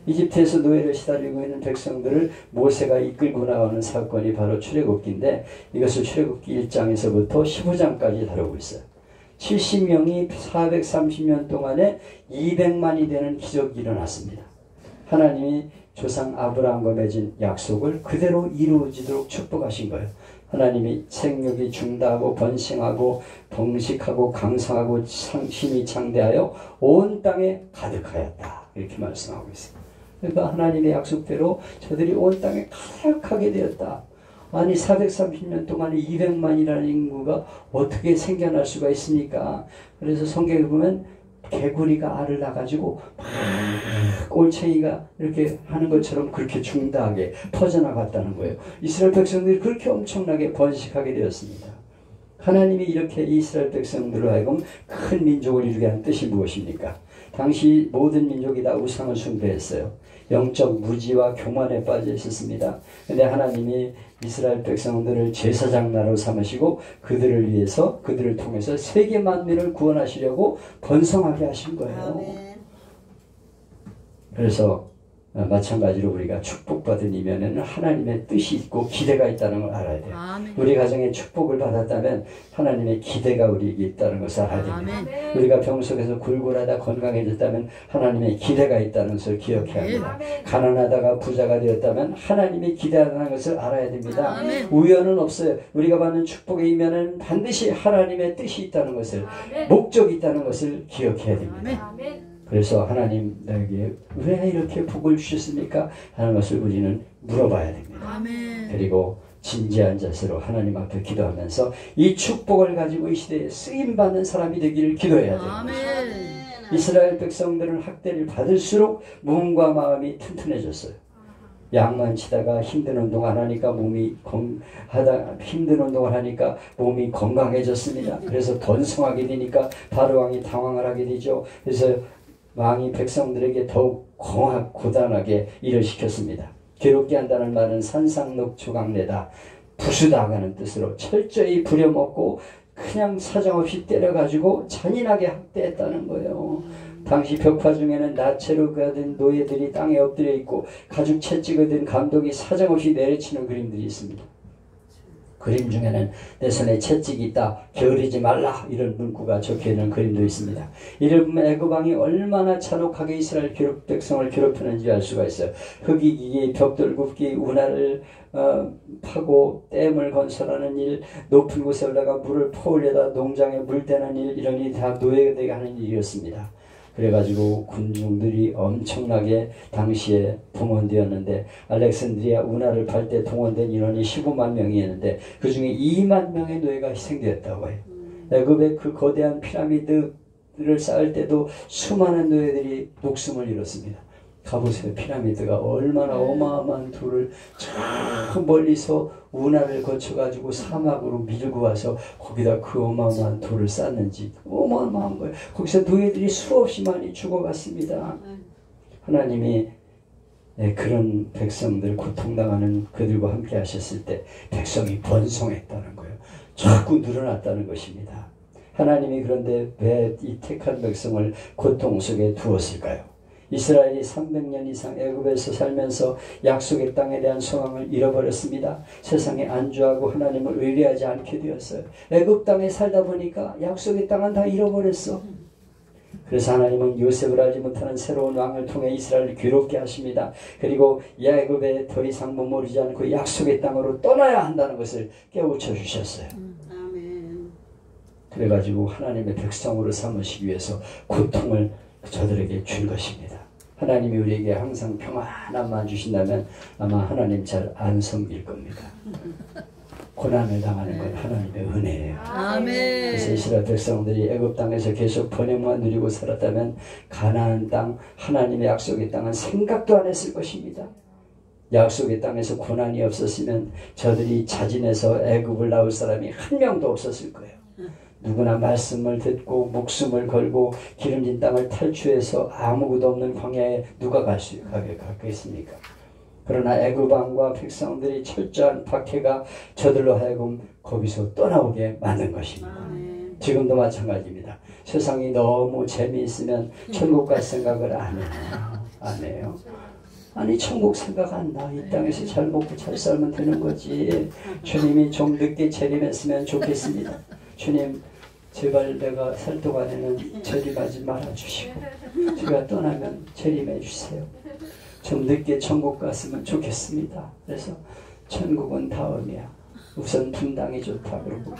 이집트에서 노예를 시달리고 있는 백성들을 모세가 이끌고 나오는 사건이 바로 출애굽기인데 이것을 출애굽기 1장에서부터 15장까지 다루고 있어요. 70명이 430년 동안에 200만이 되는 기적이 일어났습니다. 하나님이 조상 아브라함과 맺은 약속을 그대로 이루어지도록 축복하신 거예요. 하나님이 생육이 중다하고 번성하고 번식하고 강성하고 힘이 창대하여 온 땅에 가득하였다. 이렇게 말씀하고 있습니다. 그러니까 하나님의 약속대로 저들이 온 땅에 가득하게 되었다. 아니 430년 동안에 200만이라는 인구가 어떻게 생겨날 수가 있습니까? 그래서 성경에 보면 개구리가 알을 낳아가지고 막 올챙이가 이렇게 하는 것처럼 그렇게 중다하게 퍼져나갔다는 거예요. 이스라엘 백성들이 그렇게 엄청나게 번식하게 되었습니다. 하나님이 이렇게 이스라엘 백성들로 하여금 큰 민족을 이루게 한 뜻이 무엇입니까? 당시 모든 민족이 다 우상을 숭배했어요. 영적 무지와 교만에 빠져 있었습니다. 근데 하나님이 이스라엘 백성들을 제사장 나라로 삼으시고 그들을 위해서 그들을 통해서 세계 만민을 구원하시려고 번성하게 하신 거예요. 그래서 마찬가지로 우리가 축복받은 이면에는 하나님의 뜻이 있고 기대가 있다는 걸 알아야 돼요. 아멘. 우리 가정에 축복을 받았다면 하나님의 기대가 우리에게 있다는 것을 알아야 됩니다. 아멘. 우리가 병 속에서 굴굴하다 건강해졌다면 하나님의 기대가 있다는 것을 기억해야 합니다. 가난하다가 부자가 되었다면 하나님의 기대하는 것을 알아야 됩니다. 아멘. 우연은 없어요. 우리가 받는 축복의 이면에는 반드시 하나님의 뜻이 있다는 것을, 목적이 있다는 것을 기억해야 됩니다. 그래서 하나님 나에게 왜 이렇게 복을 주셨습니까? 하는 것을 우리는 물어봐야 됩니다. 아멘. 그리고 진지한 자세로 하나님 앞에 기도하면서 이 축복을 가지고 이 시대에 쓰임받는 사람이 되기를 기도해야 됩니다. 아멘. 이스라엘 백성들은 학대를 받을수록 몸과 마음이 튼튼해졌어요. 양만 치다가 힘든 운동을 하니까 힘든 운동을 하니까 몸이 건강해졌습니다. 그래서 번성하게 되니까 바로왕이 당황을 하게 되죠. 그래서 왕이 백성들에게 더욱 고단하게 일을 시켰습니다. 괴롭게 한다는 말은 산상녹초강내다, 부수다가는 뜻으로 철저히 부려먹고 그냥 사정없이 때려가지고 잔인하게 학대했다는 거예요. 당시 벽화 중에는 나체로 가든 노예들이 땅에 엎드려 있고 가죽 채찍을 든 감독이 사정없이 내려치는 그림들이 있습니다. 그림 중에는 내 손에 채찍이 있다, 게으르지 말라, 이런 문구가 적혀있는 그림도 있습니다. 이를 보면 애굽 왕이 얼마나 잔혹하게 이스라엘 백성을 괴롭히는지 알 수가 있어요. 흙이기기, 벽돌 굽기, 운하를 파고 댐을 건설하는 일, 높은 곳에 올라가 물을 퍼올려다 농장에 물 대는 일, 이런 일이 다 노예되게 하는 일이었습니다. 그래가지고 군중들이 엄청나게 당시에 동원되었는데, 알렉산드리아 운하를 팔 때 동원된 인원이 15만 명이었는데 그 중에 2만 명의 노예가 희생되었다고 해요. 애굽의 그 거대한 피라미드를 쌓을 때도 수많은 노예들이 목숨을 잃었습니다. 가보세요. 피라미드가 얼마나 어마어마한 돌을 저 멀리서 운하를 거쳐가지고 사막으로 밀고 와서 거기다 그 어마어마한 돌을 쌓는지 어마어마한 거예요. 거기서 노예들이 수없이 많이 죽어갔습니다. 하나님이 그런 백성들, 고통당하는 그들과 함께 하셨을 때 백성이 번성했다는 거예요. 자꾸 늘어났다는 것입니다. 하나님이 그런데 왜 이 택한 백성을 고통 속에 두었을까요? 이스라엘이 300년 이상 애굽에서 살면서 약속의 땅에 대한 소망을 잃어버렸습니다. 세상에 안주하고 하나님을 의뢰하지 않게 되었어요. 애굽 땅에 살다 보니까 약속의 땅은 다 잃어버렸어. 그래서 하나님은 요셉을 알지 못하는 새로운 왕을 통해 이스라엘을 괴롭게 하십니다. 그리고 애굽에 더 이상 머무르지 않고 약속의 땅으로 떠나야 한다는 것을 깨우쳐 주셨어요. 그래가지고 하나님의 백성으로 삼으시기 위해서 고통을 저들에게 준 것입니다. 하나님이 우리에게 항상 평안함만 주신다면 아마 하나님 잘 안 섬길 겁니다. 고난을 당하는 건 하나님의 은혜예요. 아멘. 그래서 이스라엘 백성들이 애굽 땅에서 계속 번영만 누리고 살았다면 가나안 땅, 하나님의 약속의 땅은 생각도 안 했을 것입니다. 약속의 땅에서 고난이 없었으면 저들이 자진해서 애굽을 나올 사람이 한 명도 없었을 거예요. 누구나 말씀을 듣고 목숨을 걸고 기름진 땅을 탈취해서 아무것도 없는 광야에 누가 가겠습니까? 그러나 애굽 왕과 백성들이 철저한 박해가 저들로 하여금 거기서 떠나오게 만든 것입니다. 지금도 마찬가지입니다. 세상이 너무 재미있으면 천국 갈 생각을 안 해요. 아니 천국 생각 안 나. 이 땅에서 잘 먹고 잘 살면 되는 거지. 주님이 좀 늦게 재림했으면 좋겠습니다. 주님 제발 내가 살 동안에는 재림하지 말아주시고 제가 떠나면 재림해 주세요. 좀 늦게 천국 갔으면 좋겠습니다. 그래서 천국은 다음이야. 우선 분당이 좋다 그러고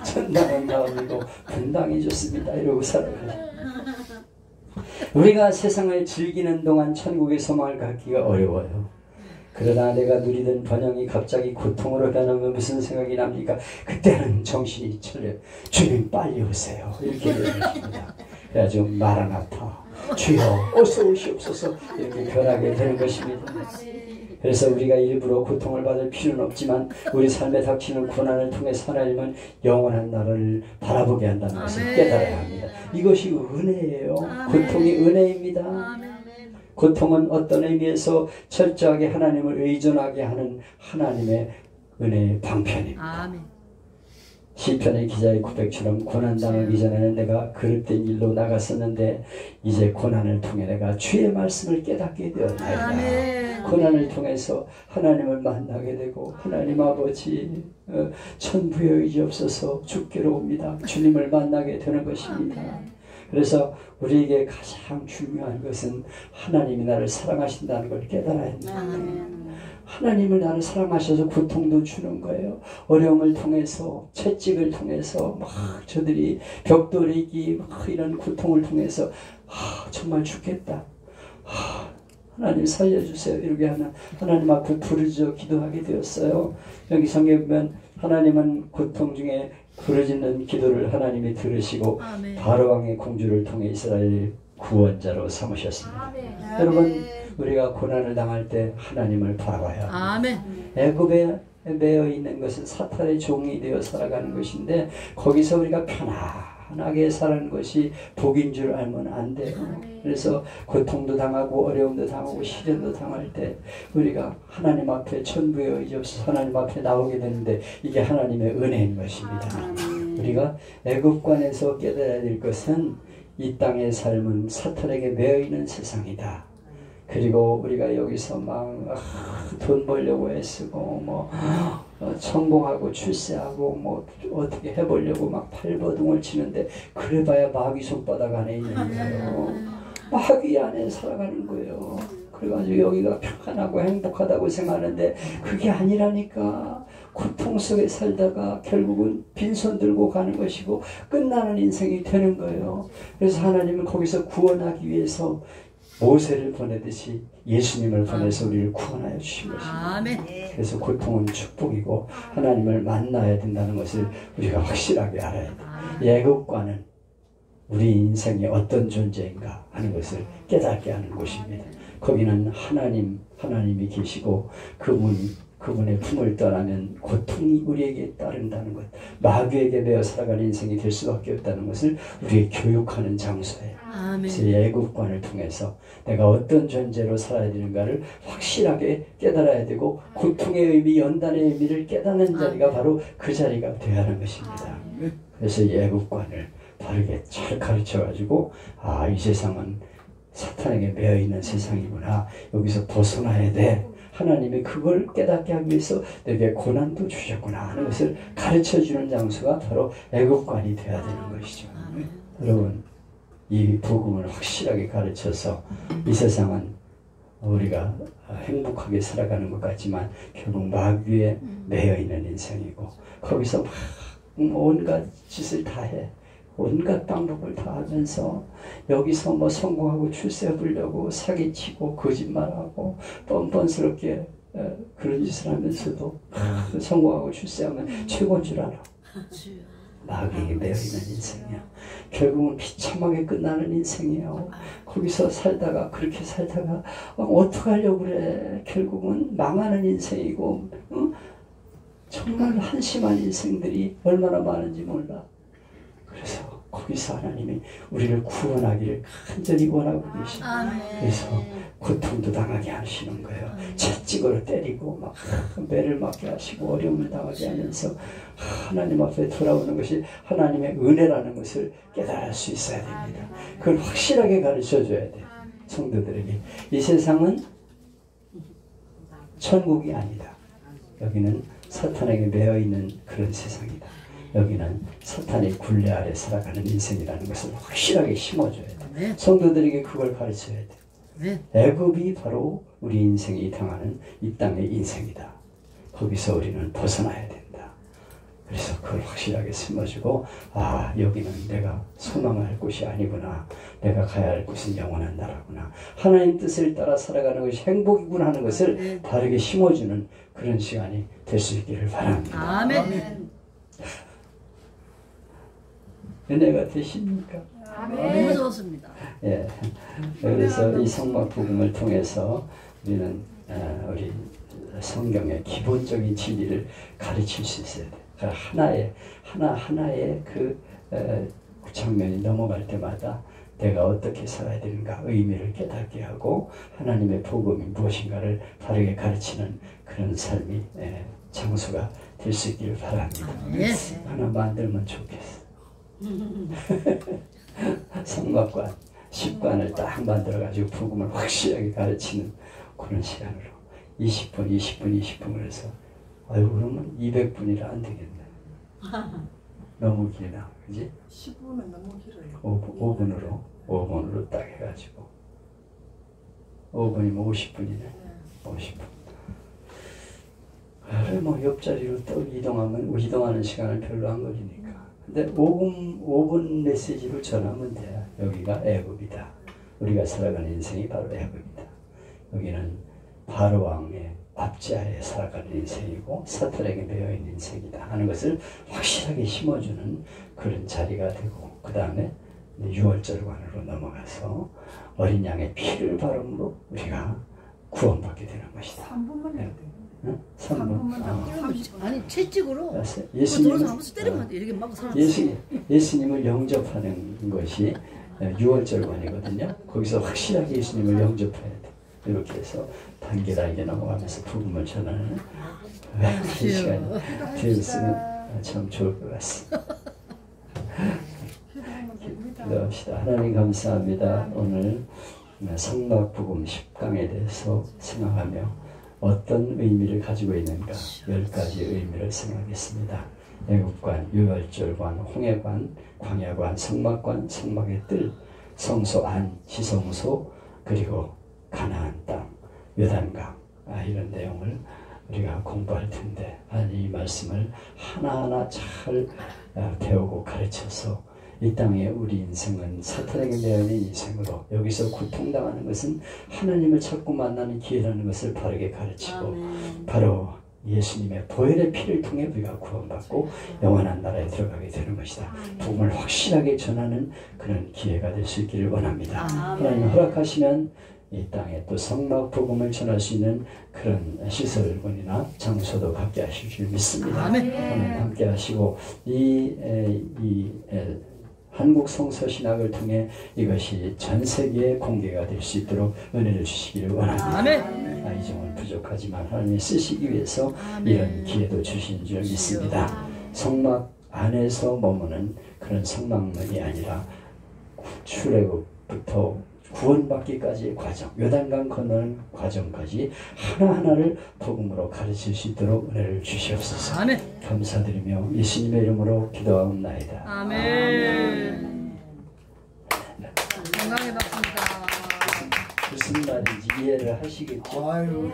천당은 다음이고 분당이 좋습니다. 이러고 살아가요. 우리가 세상을 즐기는 동안 천국의 소망을 갖기가 어려워요. 그러나 내가 누리던 번영이 갑자기 고통으로 변하면 무슨 생각이 납니까? 그때는 정신이 차려요. 주님 빨리 오세요. 이렇게 얘기합니다. 그래가지고 마라나타 주여 어서 오시옵소서 이렇게 변하게 되는 것입니다. 그래서 우리가 일부러 고통을 받을 필요는 없지만 우리 삶에 닥치는 고난을 통해서 하나님은 영원한 나라를 바라보게 한다는 것을 깨달아야 합니다. 이것이 은혜예요. 고통이 은혜입니다. 고통은 어떤 의미에서 철저하게 하나님을 의존하게 하는 하나님의 은혜의 방편입니다. 시편의 기자의 고백처럼 고난당하기 전에는 내가 그릇된 일로 나갔었는데 이제 고난을 통해 내가 주의 말씀을 깨닫게 되었나이다. 고난을 통해서 하나님을 만나게 되고 하나님 아버지 천부의 의지 없어서 죽기로 옵니다. 주님을 만나게 되는 것입니다. 그래서 우리에게 가장 중요한 것은 하나님이 나를 사랑하신다는 걸 깨달아야 합니다. 하나님을 나를 사랑하셔서 고통도 주는 거예요. 어려움을 통해서, 채찍을 통해서 막 저들이 벽돌이기 막 이런 고통을 통해서 정말 죽겠다. 하나님 살려주세요. 이렇게 하는 하나님 앞에 부르짖어 기도하게 되었어요. 여기 성경에 보면 하나님은 고통 중에 부르짖는 기도를 하나님이 들으시고 바로왕의 공주를 통해 이스라엘 구원자로 삼으셨습니다. 여러분 우리가 고난을 당할 때 하나님을 바라봐야 합니다. 애굽에 매여 있는 것은 사탄의 종이 되어 살아가는 것인데 거기서 우리가 편안하게 사는 것이 복인 줄 알면 안 돼요. 그래서 고통도 당하고 어려움도 당하고 시련도 당할 때 우리가 하나님 앞에 천부의 의지 없어 하나님 앞에 나오게 되는데 이게 하나님의 은혜인 것입니다. 우리가 애굽관에서 깨달아야 될 것은 이 땅의 삶은 사탄에게 매여 있는 세상이다. 그리고 우리가 여기서 막 돈 벌려고 애쓰고 뭐 성공하고 출세하고 뭐 어떻게 해보려고 막 발버둥을 치는데 그래봐야 마귀 손바닥 안에 있는 거예요. 마귀 안에 살아가는 거예요. 그래가지고 여기가 평안하고 행복하다고 생각하는데 그게 아니라니까. 고통 속에 살다가 결국은 빈손 들고 가는 것이고 끝나는 인생이 되는 거예요. 그래서 하나님은 거기서 구원하기 위해서 모세를 보내듯이 예수님을 보내서 우리를 구원하여 주신 것입니다. 그래서 고통은 축복이고 하나님을 만나야 된다는 것을 우리가 확실하게 알아야 돼요. 애굽과는 우리 인생이 어떤 존재인가 하는 것을 깨닫게 하는 곳입니다. 거기는 하나님이 계시고 그분의 품을 떠나면 고통이 우리에게 따른다는 것, 마귀에게 매어 살아가는 인생이 될 수밖에 없다는 것을 우리에게 교육하는 장소예요. 그래서 애굽관을 통해서 내가 어떤 존재로 살아야 되는가를 확실하게 깨달아야 되고 고통의 의미, 연단의 의미를 깨닫는 자리가 바로 그 자리가 되어야 하는 것입니다. 그래서 이 애굽관을 바르게 잘 가르쳐가지고 이 세상은 사탄에게 매여있는 세상이구나. 여기서 벗어나야 돼. 하나님이 그걸 깨닫게 하기 위해서 내게 고난도 주셨구나 하는 것을 가르쳐주는 장소가 바로 애국관이 되어야 되는 것이죠. 여러분 이 복음을 확실하게 가르쳐서 이 세상은 우리가 행복하게 살아가는 것 같지만 결국 마귀에 매여있는 인생이고 거기서 막 온갖 짓을 다 해. 온갖 방법을 다 하면서 여기서 뭐 성공하고 출세 보려고 사기치고 거짓말하고 뻔뻔스럽게 그런 짓을 하면서도 성공하고 출세하면 최고인 줄 알아. 마귀에게 매여있는 인생이야. 결국은 비참하게 끝나는 인생이에요. 거기서 살다가 그렇게 살다가 어떡하려고 그래. 결국은 망하는 인생이고 정말 한심한 인생들이 얼마나 많은지 몰라. 그래서 거기서 하나님이 우리를 구원하기를 간절히 원하고 계십니다. 그래서 고통도 당하게 하시는 거예요. 채찍으로 때리고 막 매를 맞게 하시고 어려움을 당하게 하면서 하나님 앞에 돌아오는 것이 하나님의 은혜라는 것을 깨달을 수 있어야 됩니다. 그걸 확실하게 가르쳐줘야 돼요. 성도들에게. 이 세상은 천국이 아니다. 여기는 사탄에게 매여있는 그런 세상이다. 여기는 사탄의 굴레 아래 살아가는 인생이라는 것을 확실하게 심어줘야 돼. 성도들에게 그걸 가르쳐야 돼. 애굽이 바로 우리 인생이 당하는 이 땅의 인생이다. 거기서 우리는 벗어나야 된다. 그래서 그걸 확실하게 심어주고 여기는 내가 소망할 곳이 아니구나. 내가 가야 할 곳은 영원한 나라구나. 하나님 뜻을 따라 살아가는 것이 행복이구나 하는 것을 바르게 심어주는 그런 시간이 될 수 있기를 바랍니다. 아멘. 은혜가 되십니까? 너무 좋습니다. 예. 그래서 이 성막 복음을 통해서 우리는 우리 성경의 기본적인 진리를 가르칠 수 있어야 돼. 하나의 그 장면이 넘어갈 때마다 내가 어떻게 살아야 되는가 의미를 깨닫게 하고 하나님의 복음이 무엇인가를 바르게 가르치는 그런 삶이 장소가 될 수 있기를 바랍니다. 예. 하나 만들면 좋겠어. 성막관, 십관을 딱 만들어가지고 복음을 확실하게 가르치는 그런 시간으로 20분, 20분, 20분을 해서 아유 그러면 200분이라 안 되겠네. 너무 기나, 그지? 10분은 너무 길어요. 5분으로 딱 해가지고 5분이면 50분이네. 50분. 그래 뭐 옆자리로 또 이동하는 시간은 별로 안 걸리니까. 근데 5분 메시지로 전하면 돼. 여기가 애굽이다. 우리가 살아가는 인생이 바로 애굽이다. 여기는 바로 왕의 압제하에 살아가는 인생이고 사탄에게 매여있는 인생이다 하는 것을 확실하게 심어주는 그런 자리가 되고, 그 다음에 6월절관으로 넘어가서 어린 양의 피를 바름으로 우리가 구원받게 되는 것이다. 3분만 해도 돼요. 응? 3분. 아니 채찍으로 예수님을 들어서 한번 때리면 이렇게 막 사람. 예수님을 영접하는 것이 6월절관이거든요. 거기서 확실하게 예수님을 영접해야 돼. 이렇게 해서 단계단계 넘어가면서 복음을 전하는 시간이 되었으면 참 좋을 것 같습니다. 기도합시다. 하나님 감사합니다. 오늘 성막복음 10강에 대해서 생각하며 어떤 의미를 가지고 있는가 10가지 의미를 생각했습니다. 애국관, 유월절관, 홍해관, 광야관, 성막관, 성막의 뜰, 성소 안, 지성소, 그리고 가나안 땅, 요단강, 이런 내용을 우리가 공부할 텐데 이 말씀을 하나하나 잘 배우고 가르쳐서 이 땅에 우리 인생은 사탄에게 매여있는 인생으로 여기서 고통당하는 것은 하나님을 찾고 만나는 기회라는 것을 바르게 가르치고 바로 예수님의 보혈의 피를 통해 우리가 구원받고 영원한 나라에 들어가게 되는 것이다. 복음을 확실하게 전하는 그런 기회가 될 수 있기를 원합니다. 하나님 허락하시면 이 땅에 또 성막 복음을 전할 수 있는 그런 시설군이나 장소도 갖게 하실 줄 믿습니다. 오늘 함께 하시고 이 한국 성서신학을 통해 이것이 전 세계에 공개가 될 수 있도록 은혜를 주시기를 원합니다. 이 점은 부족하지만 하나님이 쓰시기 위해서 이런 기회도 주신 줄 믿습니다. 성막 안에서 머무는 그런 성막문이 아니라 출애굽부터 구원받기까지의 과정, 요단강 건너는 과정까지 하나하나를 복음으로 가르칠 수 있도록 은혜를 주시옵소서. 아멘. 감사드리며 예수님의 이름으로 기도하옵나이다. 아멘. 건강히 받습니다. 무슨 말인지 이해를 하시겠죠? 아유.